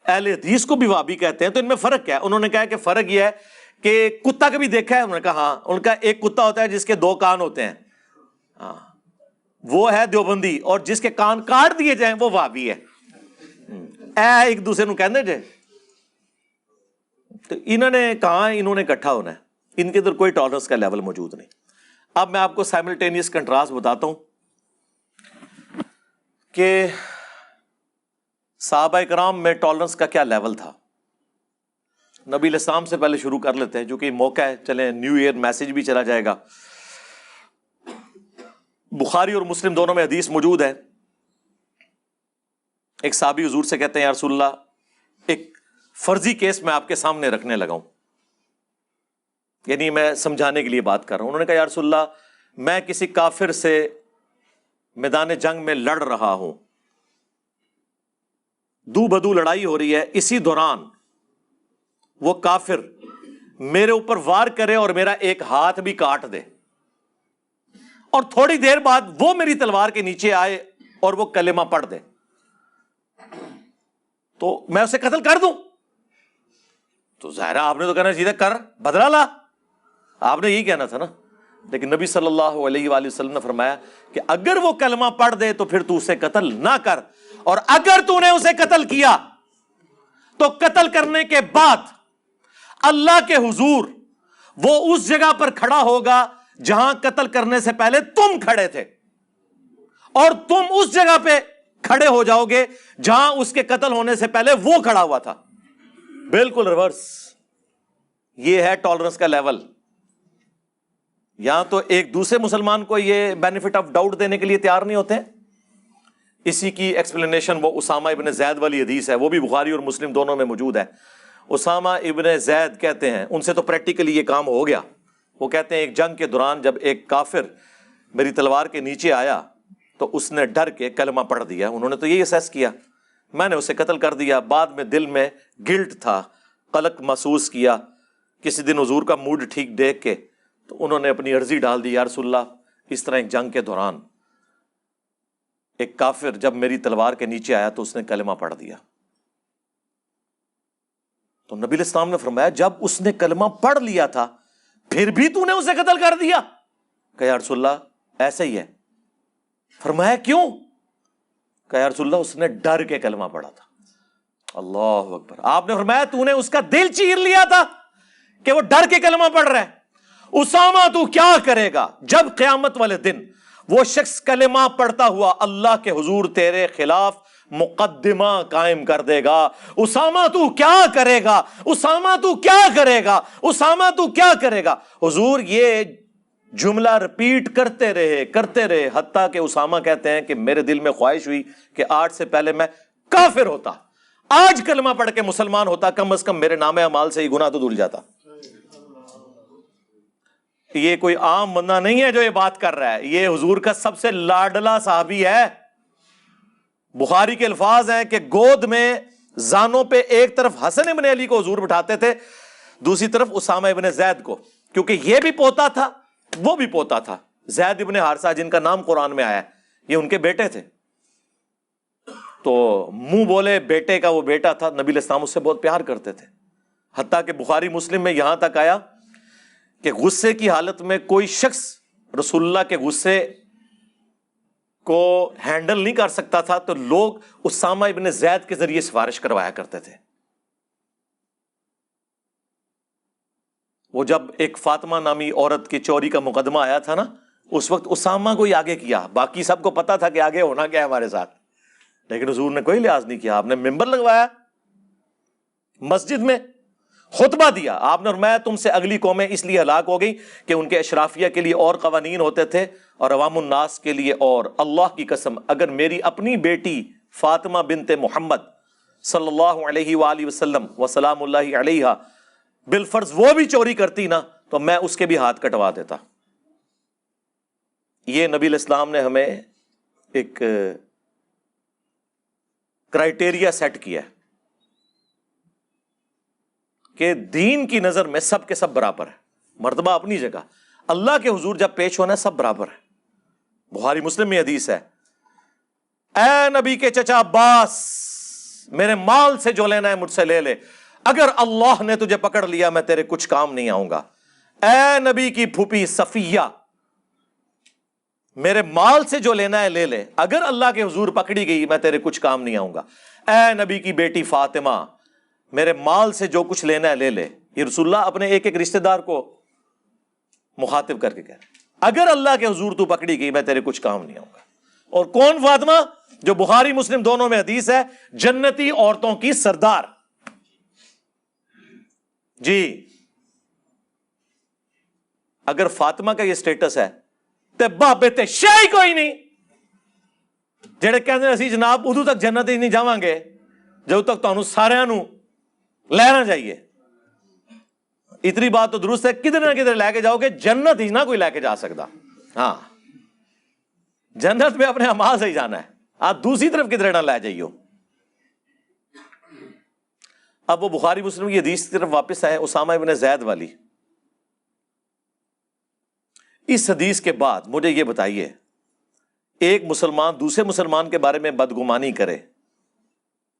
اہل حدیث کو بھی وہابی کہتے ہیں، تو ان میں فرق کیا ہے؟ انہوں نے کہا کہ فرق یہ ہے کہ کتا کبھی دیکھا ہے؟ انہوں نے کہا ہاں. ان کا ایک کتا ہوتا ہے جس کے 2 کان ہوتے ہیں، ہاں وہ ہے دیوبندی، اور جس کے کان کاٹ دیے جائیں وہ وہابی ہے. ایک دوسرے نو کہنے جے. تو انہوں نے کہا انہوں نے اکٹھا ہونا ہے، ان کے اندر کوئی ٹالرنس کا لیول موجود نہیں. اب میں آپ کو سائملٹینیس کنٹراسٹ بتاتا ہوں کہ صحابہ کرام میں ٹالرنس کا کیا لیول تھا؟ نبی علیہ السلام سے پہلے شروع کر لیتے ہیں، جو کہ موقع ہے، چلیں نیو ایئر میسج بھی چلا جائے گا۔ بخاری اور مسلم دونوں میں حدیث موجود ہے۔ ایک صحابی حضور سے کہتے ہیں یا رسول اللہ ایک فرضی کیس میں آپ کے سامنے رکھنے لگا ہوں، یعنی میں سمجھانے کے لیے بات کر رہا ہوں۔ انہوں نے کہا یا رسول اللہ میں کسی کافر سے میدان جنگ میں لڑ رہا ہوں، دو بدو لڑائی ہو رہی ہے، اسی دوران وہ کافر میرے اوپر وار کرے اور میرا ایک ہاتھ بھی کاٹ دے، اور تھوڑی دیر بعد وہ میری تلوار کے نیچے آئے اور وہ کلمہ پڑھ دے، تو میں اسے قتل کر دوں؟ تو ظاہر آپ نے تو کہنا چاہیے کر، بدلہ لا، آپ نے یہی کہنا تھا نا۔ لیکن نبی صلی اللہ علیہ وآلہ وسلم نے فرمایا کہ اگر وہ کلمہ پڑھ دے تو پھر تو اسے قتل نہ کر، اور اگر تو نے اسے قتل کیا تو قتل کرنے کے بعد اللہ کے حضور وہ اس جگہ پر کھڑا ہوگا جہاں قتل کرنے سے پہلے تم کھڑے تھے، اور تم اس جگہ پہ کھڑے ہو جاؤ گے جہاں اس کے قتل ہونے سے پہلے وہ کھڑا ہوا تھا۔ بالکل ریورس، یہ ہے ٹالرنس کا لیول۔ یہاں تو ایک دوسرے مسلمان کو یہ بینیفٹ آف ڈاؤٹ دینے کے لیے تیار نہیں ہوتے۔ اسی کی ایکسپلینیشن وہ اسامہ ابن زید والی حدیث ہے، وہ بھی بخاری اور مسلم دونوں میں موجود ہے۔ اسامہ ابن زید کہتے ہیں، ان سے تو پریکٹیکلی یہ کام ہو گیا، وہ کہتے ہیں ایک جنگ کے دوران جب ایک کافر میری تلوار کے نیچے آیا تو اس نے ڈر کے کلمہ پڑھ دیا، انہوں نے تو یہی اسیس کیا، میں نے اسے قتل کر دیا۔ بعد میں دل میں گلٹ تھا، قلق محسوس کیا، کسی دن حضور کا موڈ ٹھیک دیکھ کے تو انہوں نے اپنی عرضی ڈال دی، یا رسول اللہ اس طرح ایک جنگ کے دوران ایک کافر جب میری تلوار کے نیچے آیا تو اس نے کلمہ پڑھ دیا۔ تو نبی علیہ السلام نے فرمایا جب اس نے کلمہ پڑھ لیا تھا پھر بھی تو نے اسے قتل کر دیا؟ کہ یا رسول اللہ ایسا ہی ہے۔ فرمایا کیوں؟ کہ یا رسول اللہ اس نے ڈر کے کلمہ پڑھا تھا۔ اللہ اکبر۔ آپ نے فرمایا تو نے اس کا دل چیر لیا تھا کہ وہ ڈر کے کلمہ پڑھ رہا ہے۔ اسامہ تو کیا کرے گا جب قیامت والے دن وہ شخص کلمہ پڑھتا ہوا اللہ کے حضور تیرے خلاف مقدمہ قائم کر دے گا؟ اسامہ تو کیا کرے گا؟ اسامہ تو کیا کرے گا؟ اسامہ تو کیا کرے گا؟ حضور یہ جملہ رپیٹ کرتے رہے حتیٰ کہ اسامہ کہتے ہیں کہ میرے دل میں خواہش ہوئی کہ آج سے پہلے میں کافر ہوتا، آج کلمہ پڑھ کے مسلمان ہوتا، کم از کم میرے نام اعمال سے ہی گناہ تو دھل جاتا۔ یہ کوئی عام بندہ نہیں ہے جو یہ بات کر رہا ہے، یہ حضور کا سب سے لاڈلا صحابی ہے۔ بخاری کے الفاظ ہیں کہ گود میں زانوں پہ ایک طرف حسن ابن علی کو حضور بٹھاتے تھے، دوسری طرف اسامہ ابن زید کو، کیونکہ یہ بھی پوتا تھا وہ بھی پوتا تھا۔ زید ابن حارثہ جن کا نام قرآن میں آیا ہے یہ ان کے بیٹے تھے، تو منہ بولے بیٹے کا وہ بیٹا تھا، نبی علیہ السلام اس سے بہت پیار کرتے تھے۔ حتیٰ کہ بخاری مسلم میں یہاں تک آیا کہ غصے کی حالت میں کوئی شخص رسول اللہ کے غصے کو ہینڈل نہیں کر سکتا تھا تو لوگ اسامہ ابن زید کے ذریعے سفارش کروایا کرتے تھے۔ وہ جب ایک فاطمہ نامی عورت کی چوری کا مقدمہ آیا تھا نا، اس وقت اسامہ کو ہی آگے کیا، باقی سب کو پتا تھا کہ آگے ہونا کیا ہے ہمارے ساتھ، لیکن حضور نے کوئی لحاظ نہیں کیا۔ آپ نے ممبر لگوایا، مسجد میں خطبہ دیا، آپ نے فرمایا تم سے اگلی قومیں اس لیے ہلاک ہو گئی کہ ان کے اشرافیہ کے لیے اور قوانین ہوتے تھے اور عوام الناس کے لیے اور۔ اللہ کی قسم اگر میری اپنی بیٹی فاطمہ بنت محمد صلی اللہ علیہ وآلہ وسلم وسلام اللہ علیہ بالفرض وہ بھی چوری کرتی نا تو میں اس کے بھی ہاتھ کٹوا دیتا۔ یہ نبی علیہ السلام نے ہمیں ایک کرائٹیریا سیٹ کیا ہے کہ دین کی نظر میں سب کے سب برابر ہے، مرتبہ اپنی جگہ، اللہ کے حضور جب پیش ہونا ہے سب برابر ہے۔ بخاری مسلم میں حدیث ہے، اے نبی کے چچا عباس میرے مال سے جو لینا ہے مجھ سے لے لے، اگر اللہ نے تجھے پکڑ لیا میں تیرے کچھ کام نہیں آؤں گا۔ اے نبی کی پھوپھی صفیہ میرے مال سے جو لینا ہے لے لے، اگر اللہ کے حضور پکڑی گئی میں تیرے کچھ کام نہیں آؤں گا۔ اے نبی کی بیٹی فاطمہ میرے مال سے جو کچھ لینا ہے لے لے۔ یہ رسول اللہ اپنے ایک ایک رشتہ دار کو مخاطب کر کے کہہ رہے، اگر اللہ کے حضور تو پکڑی گئی میں تیرے کچھ کام نہیں آؤں گا۔ اور کون فاطمہ؟ جو بخاری مسلم دونوں میں حدیث ہے، جنتی عورتوں کی سردار. جی اگر فاطمہ کا یہ سٹیٹس ہے تے بابے تے شاہی کوئی نہیں جڑے کہندے اسی جناب ادو تک جنت ہی نہیں جاواں گے جب تک تانوں سارے نو لینا چاہیے. اتنی بات تو درست ہے، کدھر نہ کدھر لے کے جاؤ گے، جنت ہی نہ کوئی لے کے جا سکتا. ہاں جنت میں اپنے اعمال سے ہی جانا ہے، آپ دوسری طرف کدھر نہ لے جائیو. اب وہ بخاری مسلم کی حدیث کی طرف واپس آئے، اسامہ ابن زید والی. اس حدیث کے بعد مجھے یہ بتائیے، ایک مسلمان دوسرے مسلمان کے بارے میں بدگمانی کرے،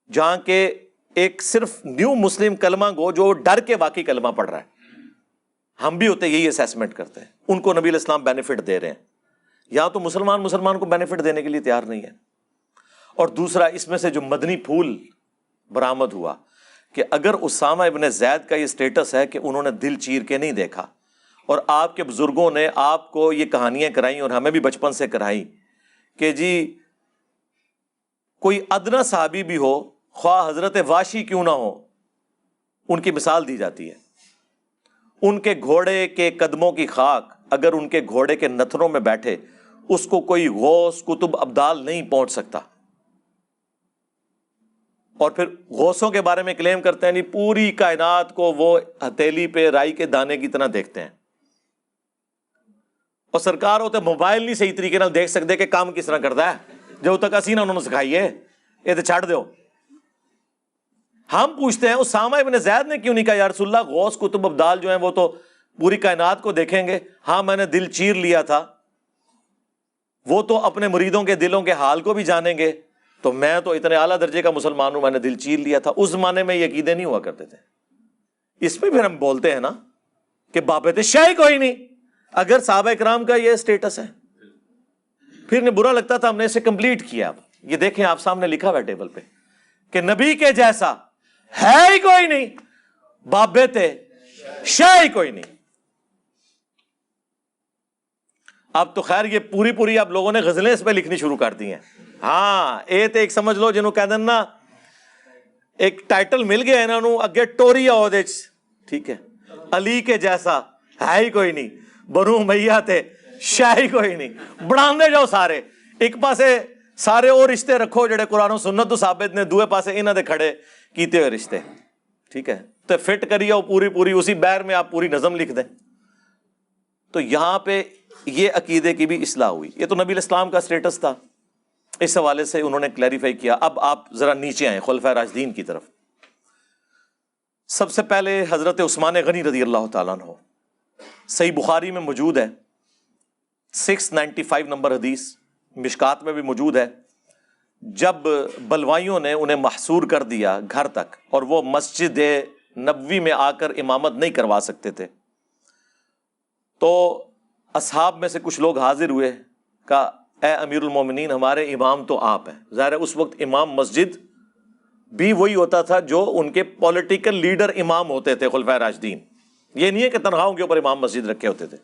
جہاں کہ ایک صرف نیو مسلم کلمہ گو جو ڈر کے واقعی کلمہ پڑھ رہا ہے، ہم بھی ہوتے یہی اسیسمنٹ کرتے ہیں، ان کو نبی علیہ السلام بینیفٹ دے رہے ہیں، یہاں تو مسلمان کو بینیفٹ دینے کے لیے تیار نہیں ہے. اور دوسرا اس میں سے جو مدنی پھول برآمد ہوا کہ اگر اسامہ ابن زید کا یہ سٹیٹس ہے کہ انہوں نے دل چیر کے نہیں دیکھا، اور آپ کے بزرگوں نے آپ کو یہ کہانیاں کرائیں اور ہمیں بھی بچپن سے کرائی کہ جی کوئی ادنا صحابی بھی ہو، خواہ حضرت واشی کیوں نہ ہو، ان کی مثال دی جاتی ہے. ان کے گھوڑے کے قدموں کی خاک اگر ان کے گھوڑے کے نتھنوں میں بیٹھے اس کو کوئی غوث کتب ابدال نہیں پہنچ سکتا. اور پھر غوثوں کے بارے میں کلیم کرتے ہیں نہیں پوری کائنات کو وہ ہتھیلی پہ رائی کے دانے کی طرح دیکھتے ہیں، اور سرکار ہوتے موبائل نہیں صحیح طریقے نال دیکھ سکتے کہ کام کس طرح کرتا ہے، جب تک اسی نہ انہوں نے سکھائیے یہ تو چھڑ دو. ہم پوچھتے ہیں اسامہ ابن زید نے کیوں نہیں کہا یا رسول اللہ غوث کتب ابدال جو ہیں وہ تو پوری کائنات کو دیکھیں گے، ہاں میں نے دل چیر لیا تھا، وہ تو اپنے مریدوں کے دلوں کے حال کو بھی جانیں گے، تو میں تو اتنے اعلیٰ درجے کا مسلمان ہوں، میں نے دل چیر لیا تھا. اس زمانے میں یہ عقیدے نہیں ہوا کرتے تھے. اس پہ پھر ہم بولتے ہیں نا کہ بابت شاہی کوئی نہیں اگر صحابہ اکرام کا یہ سٹیٹس ہے. پھر انہیں برا لگتا تھا، ہم نے اسے کمپلیٹ کیا. اب یہ دیکھیں آپ سامنے لکھا ہوا ہے ٹیبل پہ کہ نبی کے جیسا ہے ہی کوئی نہیں، بابت شاہی کوئی نہیں. اب تو خیر یہ پوری آپ لوگوں نے غزلیں اس پہ لکھنی شروع کر دی ہیں. ہاں اے تے ایک سمجھ لو جنہوں کہہ نا ایک ٹائٹل مل گیا انہوں نے اگے ٹوری آؤ دے، ٹھیک ہے، علی کے جیسا ہے ہی کوئی نہیں، بنو امیہ تے شاہی کوئی نہیں. بڑھاندے جاؤ سارے، ایک پاسے سارے وہ رشتے رکھو جڑے قرآن و سنت تو ثابت نے، دوے پاسے انہاں دے کھڑے کیتے ہوئے رشتے، ٹھیک ہے، تو فٹ کری آؤ پوری اسی بیر میں آپ پوری نظم لکھ دیں. تو یہاں پہ یہ عقیدے کی بھی اصلاح ہوئی. یہ تو نبی علیہ السلام کا سٹیٹس تھا، اس حوالے سے انہوں نے کلیریفائی کیا. اب آپ ذرا نیچے آئیں خلفائے راشدین کی طرف. سب سے پہلے حضرت عثمان غنی رضی اللہ تعالیٰ عنہ، صحیح بخاری میں موجود ہے، 695 نمبر حدیث، مشکات میں بھی موجود ہے. جب بلوائیوں نے انہیں محصور کر دیا گھر تک اور وہ مسجد نبوی میں آ کر امامت نہیں کروا سکتے تھے، تو اصحاب میں سے کچھ لوگ حاضر ہوئے، کہا اے امیر المومنین ہمارے امام تو آپ ہیں. ظاہر ہے اس وقت امام مسجد بھی وہی ہوتا تھا جو ان کے پولیٹیکل لیڈر امام ہوتے تھے خلفائے راشدین. یہ نہیں ہے کہ تنخواہوں کے اوپر امام مسجد رکھے ہوتے تھے.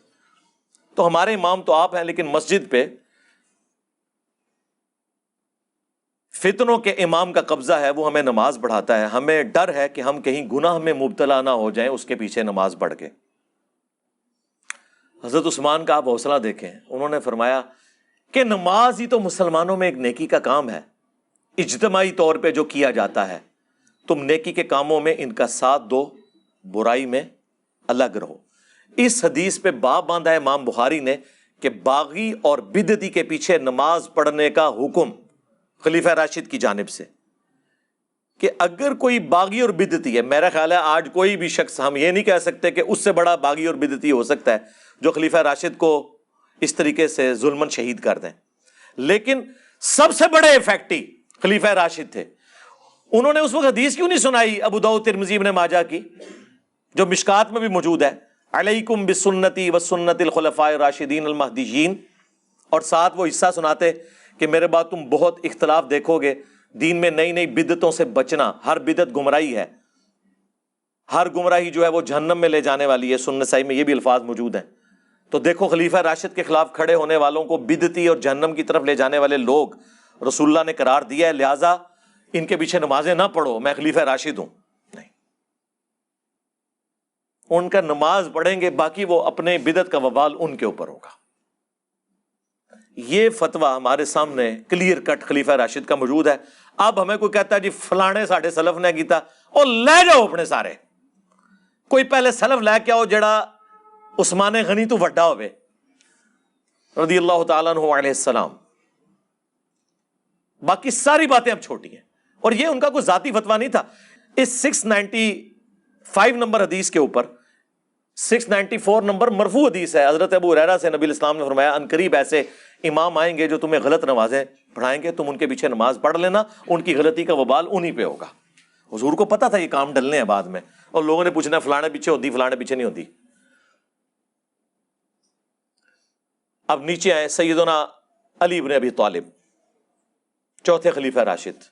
تو ہمارے امام تو آپ ہیں لیکن مسجد پہ فتنوں کے امام کا قبضہ ہے، وہ ہمیں نماز پڑھاتا ہے، ہمیں ڈر ہے کہ ہم کہیں گناہ میں مبتلا نہ ہو جائیں اس کے پیچھے نماز پڑھ کے. حضرت عثمان کا آپ حوصلہ دیکھیں، انہوں نے فرمایا کہ نماز ہی تو مسلمانوں میں ایک نیکی کا کام ہے، اجتماعی طور پہ جو کیا جاتا ہے، تم نیکی کے کاموں میں ان کا ساتھ دو، برائی میں الگ رہو. اس حدیث پہ باب باندھا ہے امام بخاری نے کہ باغی اور بدعتی کے پیچھے نماز پڑھنے کا حکم خلیفہ راشد کی جانب سے، کہ اگر کوئی باغی اور بدعتی ہے، میرا خیال ہے آج کوئی بھی شخص ہم یہ نہیں کہہ سکتے کہ اس سے بڑا باغی اور بدعتی ہو سکتا ہے جو خلیفہ راشد کو اس طریقے سے ظلمن شہید کر دیں، لیکن سب سے بڑے افیکٹی خلیفہ راشد تھے. انہوں نے اس وقت حدیث کیوں نہیں سنائی ابو داؤد ترمذی ابن ماجہ کی جو مشکات میں بھی موجود ہے، علیکم بسنتی وسنت الخلفاء الراشدین المہدیین، اور ساتھ وہ حصہ سناتے کہ میرے بعد تم بہت اختلاف دیکھو گے، دین میں نئی نئی بدعتوں سے بچنا، ہر بدعت گمراہی ہے، ہر گمراہی جو ہے وہ جہنم میں لے جانے والی ہے. سنن نسائی میں یہ بھی الفاظ موجود ہیں. تو دیکھو خلیفہ راشد کے خلاف کھڑے ہونے والوں کو بدعتی اور جہنم کی طرف لے جانے والے لوگ رسول اللہ نے قرار دیا ہے، لہذا ان کے پیچھے نمازیں نہ پڑھو، میں خلیفہ راشد ہوں. نہیں، ان کا نماز پڑھیں گے، باقی وہ اپنے بدعت کا وبال ان کے اوپر ہوگا. یہ فتویٰ ہمارے سامنے کلیئر کٹ خلیفہ راشد کا موجود ہے. اب ہمیں کوئی کہتا ہے جی فلانے ساڈے سلف نے کیتا، اور لے جاؤ اپنے سارے، کوئی پہلے سلف لے کے آؤ جڑا عثمان غنی تو وڈا ہوئے رضی اللہ تعالیٰ عنہ علیہ السلام. باقی ساری باتیں اب چھوٹی ہیں. اور یہ ان کا کوئی ذاتی فتویٰ نہیں تھا. اس 695 نمبر حدیث کے اوپر 694 نمبر مرفوع حدیث ہے، حضرت ابو ہریرہ سے نبی الاسلام نے فرمایا ان قریب ایسے امام آئیں گے جو تمہیں غلط نمازیں پڑھائیں گے، تم ان کے پیچھے نماز پڑھ لینا، ان کی غلطی کا وبال انہی پہ ہوگا. حضور کو پتا تھا یہ کام ڈلنے ہیں بعد میں، اور لوگوں نے پوچھنا فلانے پیچھے ہوتی فلانے پیچھے نہیں ہوتی. اب نیچے آئے سیدنا علی ابن ابی طالب، چوتھے خلیفہ راشد،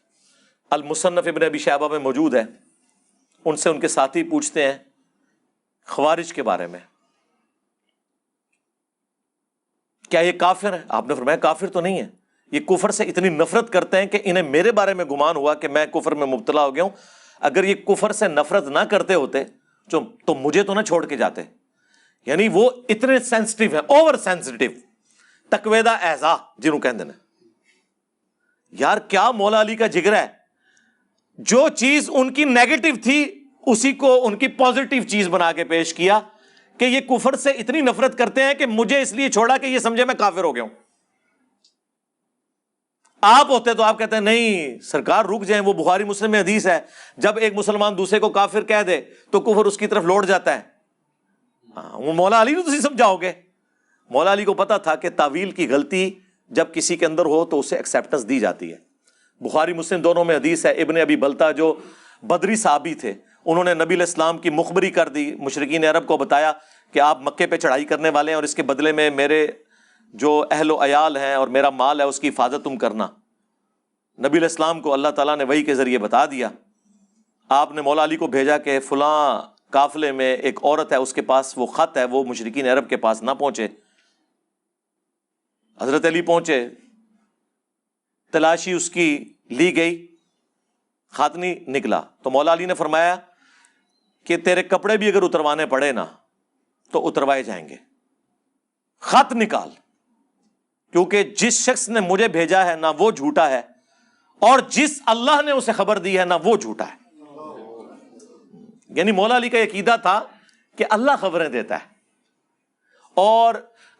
المصنف ابن ابی شیبہ میں موجود ہے. ان سے ان کے ساتھی پوچھتے ہیں خوارج کے بارے میں، کیا یہ کافر ہے؟ آپ نے فرمایا کافر تو نہیں ہے، یہ کفر سے اتنی نفرت کرتے ہیں کہ انہیں میرے بارے میں گمان ہوا کہ میں کفر میں مبتلا ہو گیا ہوں. اگر یہ کفر سے نفرت نہ کرتے ہوتے تو مجھے تو نہ چھوڑ کے جاتے. یعنی وہ اتنے سینسٹیو ہیں، اوور سینسٹیو، تقویدہ اعضا جنہوں کہندے نے. یار کیا مولا علی کا جگر ہے، جو چیز ان کی نیگیٹو تھی اسی کو ان کی پازیٹیو چیز بنا کے پیش کیا کہ یہ کفر سے اتنی نفرت کرتے ہیں کہ مجھے اس لیے چھوڑا کہ یہ سمجھے میں کافر ہو گیا ہوں. آپ ہوتے تو آپ کہتے ہیں نہیں سرکار رک جائیں، وہ بخاری مسلم میں حدیث ہے جب ایک مسلمان دوسرے کو کافر کہہ دے تو کفر اس کی طرف لوٹ جاتا ہے. وہ مولا علی کو تسی سمجھاؤ گے. مولا علی کو پتا تھا کہ تعویل کی غلطی جب کسی کے اندر ہو تو اسے ایکسیپٹنس دی جاتی ہے. بخاری مسلم دونوں میں حدیث ہے، ابن ابی بلتا جو بدری صحابی تھے، انہوں نے نبی علیہ السلام کی مخبری کر دی، مشرکین عرب کو بتایا کہ آپ مکے پہ چڑھائی کرنے والے ہیں اور اس کے بدلے میں میرے جو اہل و عیال ہیں اور میرا مال ہے اس کی حفاظت تم کرنا. نبی علیہ السلام کو اللہ تعالیٰ نے وحی کے ذریعے بتا دیا. آپ نے مولا علی کو بھیجا کہ فلاں قافلے میں ایک عورت ہے، اس کے پاس وہ خط ہے، وہ مشرکین عرب کے پاس نہ پہنچے. حضرت علی پہنچے، تلاشی اس کی لی گئی، خط نہیں نکلا. تو مولا علی نے فرمایا کہ تیرے کپڑے بھی اگر اتروانے پڑے نا تو اتروائے جائیں گے، خط نکال، کیونکہ جس شخص نے مجھے بھیجا ہے نہ وہ جھوٹا ہے اور جس اللہ نے اسے خبر دی ہے نہ وہ جھوٹا ہے. یعنی مولا علی کا عقیدہ تھا کہ اللہ خبریں دیتا ہے. اور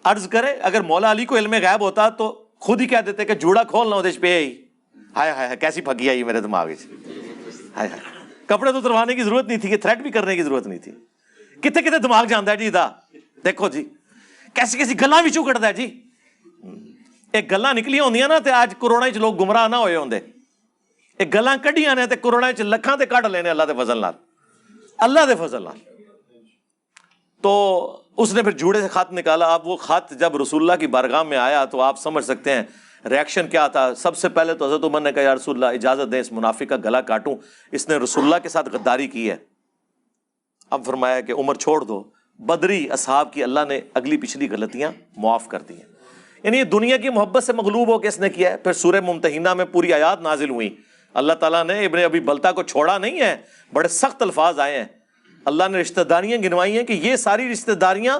عرض کرے اگر مولا علی کو علم غیب ہوتا تو خود ہی کہہ دیتے کہ جوڑا کھولنا ہوتے پہ ہی ہائے ہائے کیسی پھگی آئی میرے دماغ میں، ہائے ہائے کپڑے تو اتروانے کی ضرورت نہیں تھی، کہ تھریٹ بھی کرنے کی ضرورت نہیں تھی. کتنے کتنے دماغ جانتا ہے جی دا، دیکھو جی کیسی کیسی گلاں بھی چوں کٹدا ہے جی. ایک گلاں نکلیاں ہوندیاں نا تے آج کروڑاں وچ لوگ گمراہ نہ ہوئے ہوندے. ایک گلاں کڈیاں نے تے کروڑاں وچ لکھاں تے کڈ لینے اللہ دے فضل نال، اللہ دے فضل نال. تو اس نے پھر جوڑے سے خط نکالا. اب وہ خط جب رسول اللہ کی بارگاہ میں آیا تو آپ سمجھ سکتے ہیں ریاکشن کیا تھا. سب سے پہلے تو حضرت عمر نے کہا یا رسول اللہ اجازت دیں اس منافق کا گلا کاٹوں، اس نے رسول اللہ کے ساتھ غداری کی ہے. اب فرمایا کہ عمر چھوڑ دو، بدری اصحاب کی اللہ نے اگلی پچھلی غلطیاں معاف کر دی ہیں. یعنی یہ دنیا کی محبت سے مغلوب ہو کے اس نے کیا ہے. پھر سورہ ممتحنہ میں پوری آیات نازل ہوئی. اللہ تعالیٰ نے ابن ابی بلتا کو چھوڑا نہیں ہے، بڑے سخت الفاظ آئے ہیں. اللہ نے رشتہ داریاں گنوائی ہیں کہ یہ ساری رشتہ داریاں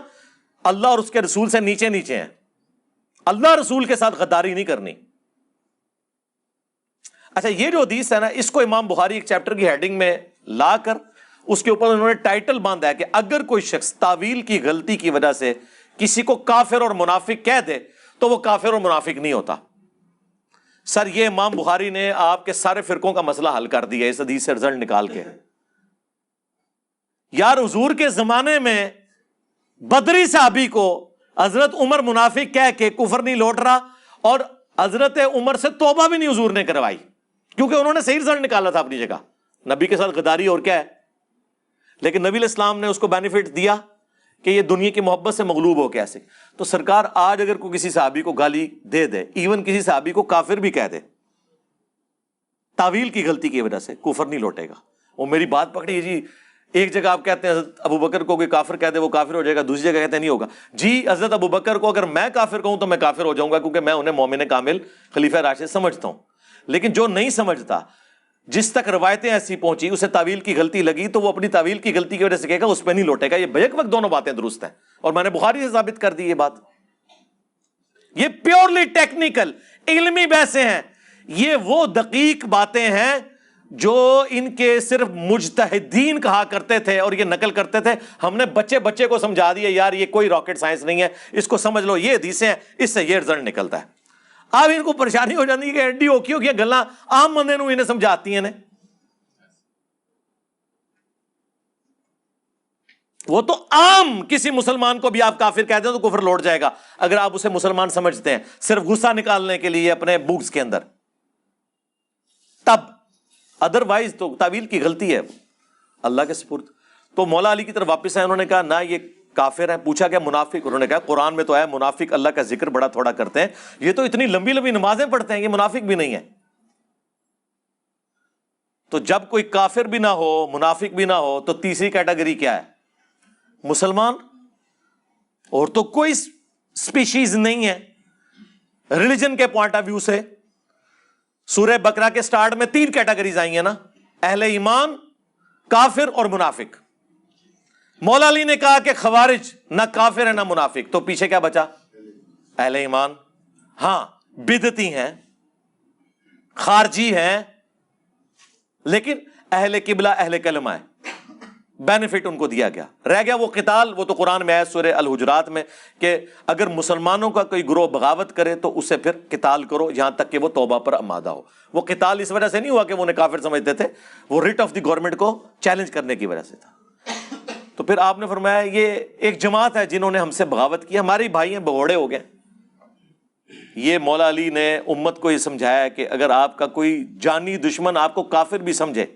اللہ اور اس کے رسول سے نیچے نیچے ہیں، اللہ رسول کے ساتھ غداری نہیں کرنی. اچھا یہ جو حدیث ہے نا، اس کو امام بخاری ایک چیپٹر کی ہیڈنگ میں لا کر اس کے اوپر انہوں نے ٹائٹل باندھا ہے کہ اگر کوئی شخص تعویل کی غلطی کی وجہ سے کسی کو کافر اور منافق کہہ دے تو وہ کافر اور منافق نہیں ہوتا. سر یہ امام بخاری نے آپ کے سارے فرقوں کا مسئلہ حل کر دیا اس حدیث سے رزلٹ نکال کے. یار حضور کے زمانے میں بدری صحابی کو حضرت عمر منافق کہہ کے کفر نہیں لوٹ رہا، اور حضرت عمر سے توبہ بھی نہیں حضور نے کروائی، کیونکہ انہوں نے صحیح رزلٹ نکالا تھا اپنی جگہ. نبی کے ساتھ غداری اور کیا ہے. لیکن نبی علیہ السلام نے اس کو بینیفٹ دیا کہ یہ دنیا کی محبت سے مغلوب ہو کیسے. تو سرکار آج اگر کوئی کسی صحابی کو گالی دے دے، ایون کسی صحابی کو کافر بھی کہہ دے، تعویل کی غلطی کی وجہ سے کفر نہیں لوٹے گا. وہ میری بات پکڑی جی، ایک جگہ آپ کہتے ہیں حضرت ابو بکر کو کوئی کافر کہہ دے وہ کافر ہو جائے گا، دوسری جگہ کہتے ہیں نہیں ہوگا. جی حضرت ابو بکر کو اگر میں کافر کہوں تو میں کافر ہو جاؤں گا، کیونکہ میں انہیں مومن کامل خلیفہ راشد سمجھتا ہوں. لیکن جو نہیں سمجھتا، جس تک روایتیں ایسی پہنچی، اسے تعویل کی غلطی لگی، تو وہ اپنی تعویل کی غلطی کی وجہ سے کہے گا، اس پہ نہیں لوٹے گا. یہ بیک وقت دونوں باتیں درست ہیں، اور میں نے بخاری سے ثابت کر دی یہ بات. یہ پیورلی ٹیکنیکل علمی بحثیں ہیں، یہ وہ دقیق باتیں ہیں جو ان کے صرف مجتہدین کہا کرتے تھے اور یہ نقل کرتے تھے. ہم نے بچے کو سمجھا دیا یار یہ کوئی راکٹ سائنس نہیں ہے، اس کو سمجھ لو، یہ حدیثیں ہیں، اس سے یہ رزلٹ نکلتا ہے. اب ان کو پریشانی ہو جاتی ہے کہ ایڈی اوکیو کی گلاں عام بندے نوں انہیں سمجھاتی ہیں. وہ تو عام کسی مسلمان کو بھی آپ کافر کہہ دیں تو کفر لوٹ جائے گا اگر آپ اسے مسلمان سمجھتے ہیں صرف غصہ نکالنے کے لیے اپنے بوکس کے اندر. تب ادروائز تو تعویل کی غلطی ہے اللہ کے سپرد. تو مولا علی کی طرف واپس آئے، انہوں نے کہا نہ یہ کافر ہیں. پوچھا کہ منافق؟ انہوں نے کہا قرآن میں تو ہے منافق اللہ کا ذکر بڑا تھوڑا کرتے ہیں، یہ تو اتنی لمبی لمبی نمازیں پڑھتے ہیں، یہ منافق بھی نہیں ہے. تو جب کوئی کافر بھی نہ ہو منافق بھی نہ ہو تو تیسری کیٹیگری کیا ہے؟ مسلمان. اور تو کوئی اسپیشیز نہیں ہے ریلیجن کے پوائنٹ آف ویو سے. سورہ بقرہ کے سٹارٹ میں 3 کیٹیگریز آئی ہیں نا، اہل ایمان، کافر اور منافق. مولا علی نے کہا کہ خوارج نہ کافر ہے نہ منافق، تو پیچھے کیا بچا؟ اہل ایمان. ہاں بدعتی ہیں، خارجی ہیں، لیکن اہل قبلہ اہل کلمہ ہے، بینیفٹ ان کو دیا گیا. رہ گیا وہ قتال، وہ تو قرآن میں ہے سورہ الحجرات میں کہ اگر مسلمانوں کا کوئی گروہ بغاوت کرے تو اسے پھر قتال کرو یہاں تک کہ وہ توبہ پر آمادہ ہو. وہ قتال اس وجہ سے نہیں ہوا کہ وہ انہیں کافر سمجھتے تھے، وہ ریٹ آف دی گورنمنٹ کو چیلنج کرنے کی وجہ سے تھا. تو پھر آپ نے فرمایا یہ ایک جماعت ہے جنہوں نے ہم سے بغاوت کی، ہمارے بھائی ہیں، بھگوڑے ہو گئے. یہ مولا علی نے امت کو یہ سمجھایا کہ اگر آپ کا کوئی جانی دشمن آپ کو کافر بھی سمجھے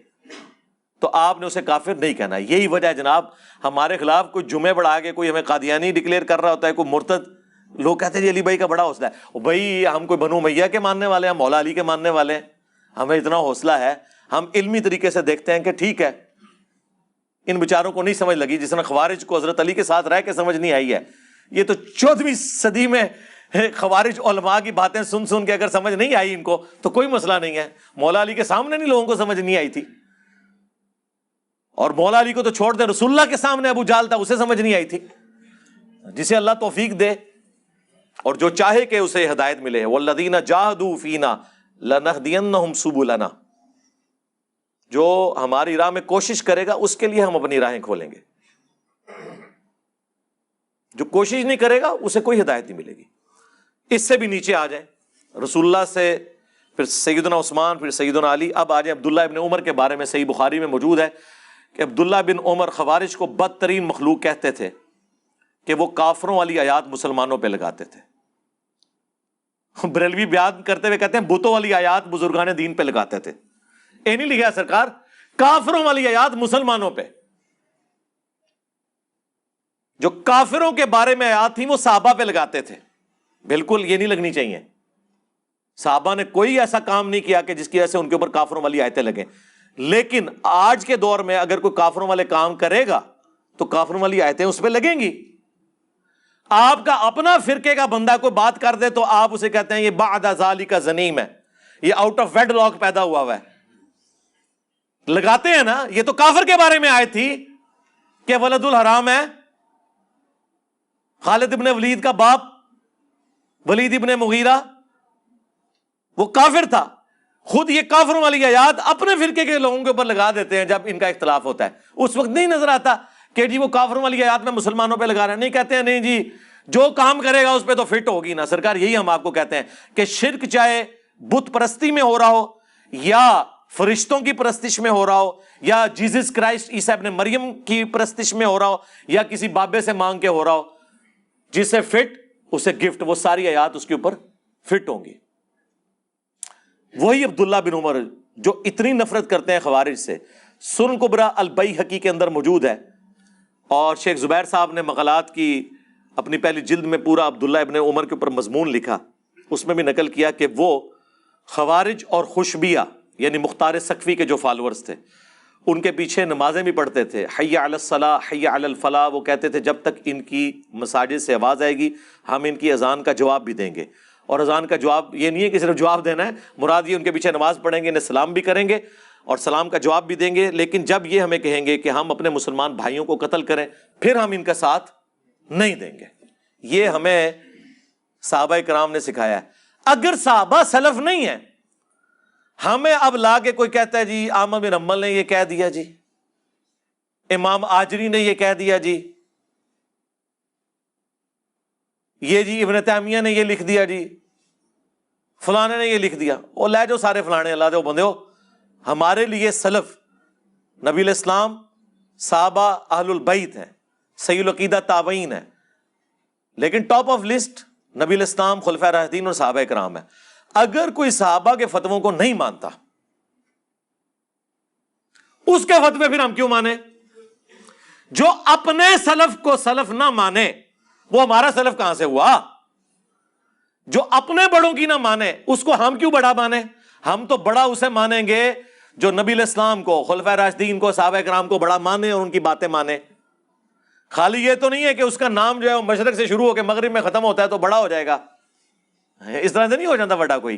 تو آپ نے اسے کافر نہیں کہنا. یہی وجہ ہے جناب ہمارے خلاف کوئی جمعے بڑھا کے کوئی ہمیں قادیانی ڈکلیئر کر رہا ہوتا ہے، کوئی مرتد، لوگ کہتے ہیں جی علی بھائی کا بڑا حوصلہ ہے. بھائی ہم کوئی بنو امیہ کے ماننے والے ہیں، مولا علی کے ماننے والے ہیں، ہمیں اتنا حوصلہ ہے. ہم علمی طریقے سے دیکھتے ہیں کہ ٹھیک ہے ان بیچاروں کو نہیں سمجھ لگی، جس طرح خوارج کو حضرت علی کے ساتھ رہ کے سمجھ نہیں آئی ہے. یہ تو 14ویں صدی میں خوارج علماء کی باتیں سن سن کے اگر سمجھ نہیں آئی ان کو تو کوئی مسئلہ نہیں ہے. مولا علی کے سامنے نہیں لوگوں کو سمجھ نہیں آئی تھی، اور مولا علی کو تو چھوڑ دیں، رسول اللہ کے سامنے ابو جہل تھا اسے سمجھ نہیں آئی تھی. جسے اللہ توفیق دے اور جو چاہے کہ اسے ہدایت ملے. والذین جاہدوا فینا لنہدینہم سبلنا، جو ہماری راہ میں کوشش کرے گا اس کے لیے ہم اپنی راہیں کھولیں گے، جو کوشش نہیں کرے گا اسے کوئی ہدایت نہیں ملے گی. اس سے بھی نیچے آ جائیں رسول اللہ سے، پھر سیدنا عثمان، پھر سیدنا علی. اب آ جائیں عبداللہ ابن عمر کے بارے میں. صحیح بخاری میں موجود ہے کہ عبداللہ بن عمر خوارج کو بدترین مخلوق کہتے تھے کہ وہ کافروں والی آیات مسلمانوں پہ لگاتے تھے. بریلوی بیان کرتے ہوئے کہتے ہیں بتوں والی آیات بزرگان دین پہ لگاتے تھے. اے نہیں لکھا سرکار، کافروں والی آیات مسلمانوں پہ. جو کافروں کے بارے میں آیات تھی وہ صحابہ پہ لگاتے تھے. بالکل یہ نہیں لگنی چاہیے. صحابہ نے کوئی ایسا کام نہیں کیا کہ جس کی وجہ سے ان کے اوپر کافروں والی آیتیں لگیں. لیکن آج کے دور میں اگر کوئی کافروں والے کام کرے گا تو کافروں والی آیتیں اس پہ لگیں گی. آپ کا اپنا فرقے کا بندہ کوئی بات کر دے تو آپ اسے کہتے ہیں یہ بعد ذالک زنیم ہے، یہ آؤٹ آف ویڈ لاک پیدا ہوا ہے. لگاتے ہیں نا. یہ تو کافر کے بارے میں آیت تھی کہ ولد الحرام ہے، خالد ابن ولید کا باپ ولید ابن مغیرہ وہ کافر تھا. خود یہ کافروں والی آیات اپنے فرقے کے لوگوں کے اوپر لگا دیتے ہیں جب ان کا اختلاف ہوتا ہے. اس وقت نہیں نظر آتا کہ جی وہ کافروں والی آیات میں مسلمانوں پہ لگا رہے ہیں. نہیں کہتے ہیں نہیں جی جو کام کرے گا اس پہ تو فٹ ہوگی نا. سرکار یہی ہم آپ کو کہتے ہیں کہ شرک چاہے بت پرستی میں ہو رہا ہو یا فرشتوں کی پرستش میں ہو رہا ہو یا جیزس کرائسٹ عیسیٰ ابن مریم کی پرستش میں ہو رہا ہو یا کسی بابے سے مانگ کے ہو رہا ہو، جسے فٹ اسے گفٹ، وہ ساری آیات اس کے اوپر فٹ ہوں گی. وہی عبداللہ بن عمر جو اتنی نفرت کرتے ہیں خوارج سے. سنن کبریٰ البیہقی کے اندر موجود ہے، اور شیخ زبیر صاحب نے مقالات کی اپنی پہلی جلد میں پورا عبداللہ ابن عمر کے اوپر مضمون لکھا. اس میں بھی نقل کیا کہ وہ خوارج اور خوشبیہ یعنی مختار سقفی کے جو فالورز تھے ان کے پیچھے نمازیں بھی پڑھتے تھے، حی علی الصلاح حی علی الفلاح، وہ کہتے تھے جب تک ان کی مساجد سے آواز آئے گی ہم ان کی اذان کا جواب بھی دیں گے. اور اذان کا جواب یہ نہیں ہے کہ صرف جواب دینا ہے، مراد یہ ان کے پیچھے نماز پڑھیں گے، انہیں سلام بھی کریں گے اور سلام کا جواب بھی دیں گے. لیکن جب یہ ہمیں کہیں گے کہ ہم اپنے مسلمان بھائیوں کو قتل کریں پھر ہم ان کا ساتھ نہیں دیں گے. یہ ہمیں صحابہ کرام نے سکھایا ہے. اگر صحابہ سلف نہیں ہیں، ہمیں اب لا کے کوئی کہتا ہے جی احمد بن حنبل نے یہ کہہ دیا، جی امام آجری نے یہ کہہ دیا، جی یہ جی ابن تیمیہ نے یہ لکھ دیا، جی فلانے نے یہ لکھ دیا، وہ لے جو سارے فلانے اللہ دے بندے ہو. ہمارے لیے سلف نبی الاسلام صحابہ اہل البیت ہیں، صحیح العقیدہ تابعین ہیں، لیکن ٹاپ آف لسٹ نبی الاسلام خلفائے راشدین اور صحابہ کرام ہیں. اگر کوئی صحابہ کے فتووں کو نہیں مانتا، اس کے فتوے پھر ہم کیوں مانے؟ جو اپنے سلف کو سلف نہ مانے وہ ہمارا سلف کہاں سے ہوا؟ جو اپنے بڑوں کی نہ مانے اس کو ہم کیوں بڑا مانے؟ ہم تو بڑا اسے مانیں گے جو نبی الاسلام کو، خلفائے راشدین کو، صحابہ کرام کو بڑا مانے اور ان کی باتیں مانے. خالی یہ تو نہیں ہے کہ اس کا نام جو ہے وہ مشرق سے شروع ہو کے مغرب میں ختم ہوتا ہے تو بڑا ہو جائے گا. اس طرح سے نہیں ہو جاتا بڑا. کوئی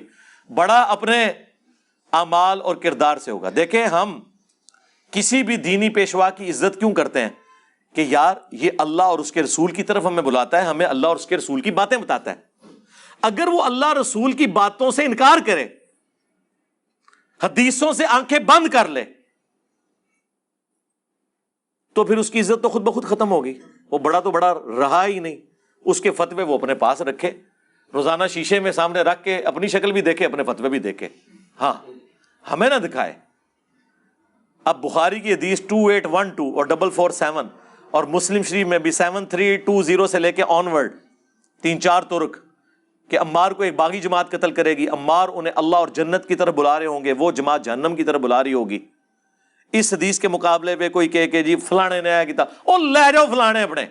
بڑا اپنے اعمال اور کردار سے ہوگا. دیکھیں ہم کسی بھی دینی پیشوا کی عزت کیوں کرتے ہیں کہ یار یہ اللہ اور اس کے رسول کی طرف ہمیں بلاتا ہے، ہمیں اللہ اور اس کے رسول کی باتیں بتاتا ہے. اگر وہ اللہ رسول کی باتوں سے انکار کرے، حدیثوں سے آنکھیں بند کر لے، تو پھر اس کی عزت تو خود بخود ختم ہوگی. وہ بڑا تو بڑا رہا ہی نہیں. اس کے فتوے وہ اپنے پاس رکھے، روزانہ شیشے میں سامنے رکھ کے اپنی شکل بھی دیکھے، اپنے فتوے بھی دیکھے. ہاں ہمیں نہ دکھائے. اب بخاری کی حدیث 2812 اور 447 اور مسلم شریف میں بھی 7320 سے لے کے آنورڈ 3-4 ترک کہ عمار کو ایک باغی جماعت قتل کرے گی، عمار انہیں اللہ اور جنت کی طرف بلا رہے ہوں گے، وہ جماعت جہنم کی طرف بلا رہی ہوگی. اس حدیث کے مقابلے پہ کوئی کہے کہ جی فلانے نے آیا کتاب، او لے جاؤ فلانے اپنے.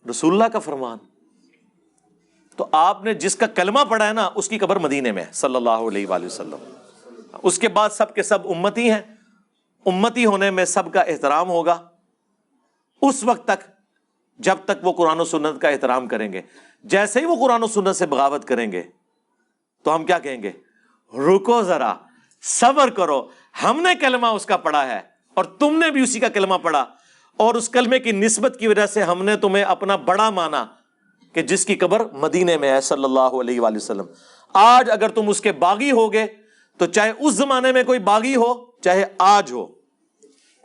رسول اللہ کا فرمان. تو آپ نے جس کا کلمہ پڑھا ہے نا اس کی قبر مدینے میں ہے صلی اللہ علیہ وآلہ وسلم. اس کے بعد سب کے سب امتی ہیں، امتی ہونے میں سب کا احترام ہوگا اس وقت تک جب تک وہ قرآن و سنت کا احترام کریں گے. جیسے ہی وہ قرآن و سنت سے بغاوت کریں گے تو ہم کیا کہیں گے؟ رکو ذرا، صبر کرو، ہم نے کلمہ اس کا پڑھا ہے اور تم نے بھی اسی کا کلمہ پڑھا، اور اس کلمے کی نسبت کی وجہ سے ہم نے تمہیں اپنا بڑا مانا کہ جس کی قبر مدینے میں ہے صلی اللہ علیہ وآلہ وسلم. آج اگر تم اس کے باغی ہوگے تو چاہے اس زمانے میں کوئی باغی ہو چاہے آج ہو،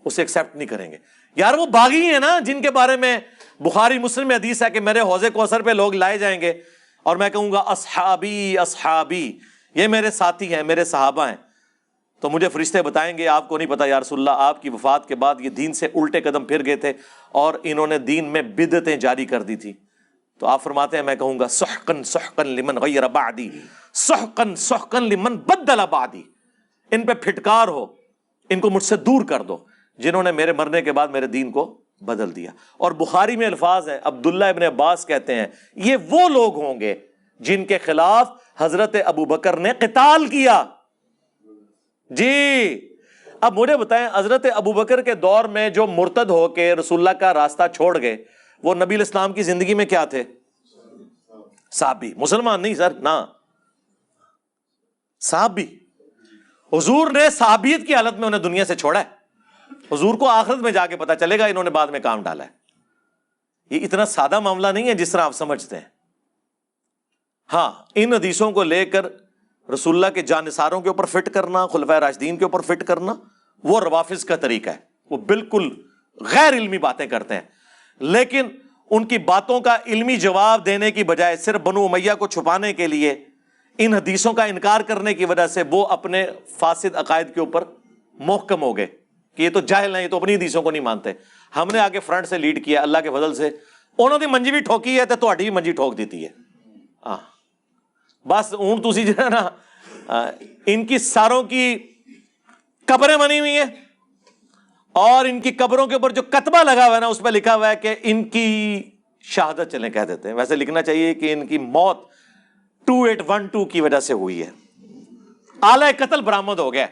اسے ایکسپٹ نہیں کریں گے. یار وہ باغی ہیں نا جن کے بارے میں بخاری مسلم میں حدیث ہے کہ میرے حوض کوثر پہ لوگ لائے جائیں گے اور میں کہوں گا اصحابی اصحابی، یہ میرے ساتھی ہیں، میرے صحابہ ہیں. تو مجھے فرشتے بتائیں گے آپ کو نہیں پتا یا رسول اللہ آپ کی وفات کے بعد یہ دین سے الٹے قدم پھر گئے تھے اور انہوں نے دین میں بدعتیں جاری کر دی تھی. تو آپ فرماتے ہیں میں کہوں گا سحقن سحقن لمن غیر بعدی، سحقن سحقن لمن بدل بعدی. ان پہ پھٹکار ہو، ان کو مجھ سے دور کر دو جنہوں نے میرے مرنے کے بعد میرے دین کو بدل دیا. اور بخاری میں الفاظ ہیں، عبداللہ ابن عباس کہتے ہیں یہ وہ لوگ ہوں گے جن کے خلاف حضرت ابوبکر نے قتال کیا. جی اب مجھے بتائیں حضرت ابوبکر کے دور میں جو مرتد ہو کے رسول اللہ کا راستہ چھوڑ گئے وہ نبی الاسلام کی زندگی میں کیا تھے؟ صحابی. مسلمان نہیں سر، نہ صحابی. حضور نے صحابیت کی حالت میں انہیں دنیا سے چھوڑا ہے. حضور کو آخرت میں جا کے پتا چلے گا انہوں نے بعد میں کام ڈالا ہے. یہ اتنا سادہ معاملہ نہیں ہے جس طرح آپ سمجھتے ہیں. ہاں ان حدیثوں کو لے کر رسول اللہ کے جانثاروں کے اوپر فٹ کرنا، خلفائے راشدین کے اوپر فٹ کرنا، وہ روافظ کا طریقہ ہے. وہ بالکل غیر علمی باتیں کرتے ہیں، لیکن ان کی باتوں کا علمی جواب دینے کی بجائے صرف بنو امیہ کو چھپانے کے لیے ان حدیثوں کا انکار کرنے کی وجہ سے وہ اپنے فاسد عقائد کے اوپر محکم ہو گئے کہ یہ تو جاہل ہیں، یہ تو اپنی حدیثوں کو نہیں مانتے. ہم نے آگے فرنٹ سے لیڈ کیا اللہ کے فضل سے. انہوں نے منجی بھی ٹھوکی ہے تو تہاڈی بھی منجی ٹھوک دیتی ہے. ہاں بس ہوں تسی جو ہے نا ان کی ساروں کی قبریں بنی ہوئی ہیں اور ان کی قبروں کے اوپر جو کتبہ لگا ہوا ہے نا اس پہ لکھا ہوا ہے کہ ان کی شہادت چلیں کہہ دیتے ہیں. ویسے لکھنا چاہیے کہ ان کی موت 2812 کی وجہ سے ہوئی ہے. آلہ قتل برآمد ہو گیا.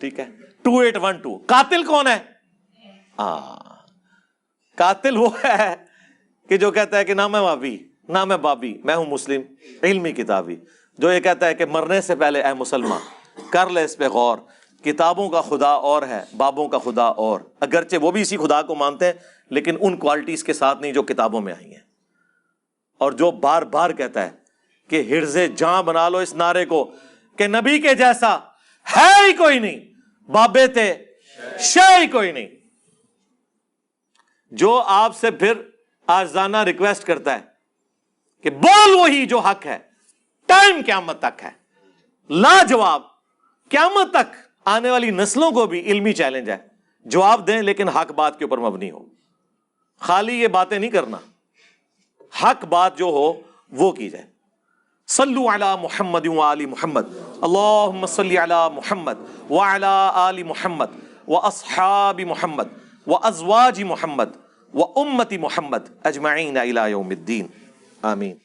ٹھیک ہے 2812 قاتل کون ہے؟ قاتل وہ ہے کہ جو کہتا ہے کہ نہ میں وابی نہ میں بابی، میں ہوں مسلم علمی کتابی، جو یہ کہتا ہے کہ مرنے سے پہلے اے مسلمان کر لے اس پہ غور، کتابوں کا خدا اور ہے، بابوں کا خدا اور، اگرچہ وہ بھی اسی خدا کو مانتے ہیں لیکن ان کوالٹیز کے ساتھ نہیں جو کتابوں میں آئی ہیں۔ اور جو بار بار کہتا ہے کہ حرز جاں بنا لو اس نعرے کو کہ نبی کے جیسا ہے ہی کوئی نہیں، بابے تھے شے ہی کوئی نہیں، جو آپ سے پھر آجزانہ ریکویسٹ کرتا ہے کہ بول وہی جو حق ہے، ٹائم قیامت تک ہے، لاجواب، قیامت تک آنے والی نسلوں کو بھی علمی چیلنج ہے، جواب دیں لیکن حق بات کے اوپر مبنی ہو، خالی یہ باتیں نہیں کرنا، حق بات جو ہو وہ کی جائے۔ صلو علی محمد وآل محمد، اللہم صلی علی محمد وعلی آل محمد واصحاب محمد وازواج محمد وامت محمد اجمعین الی یوم الدین، آمین۔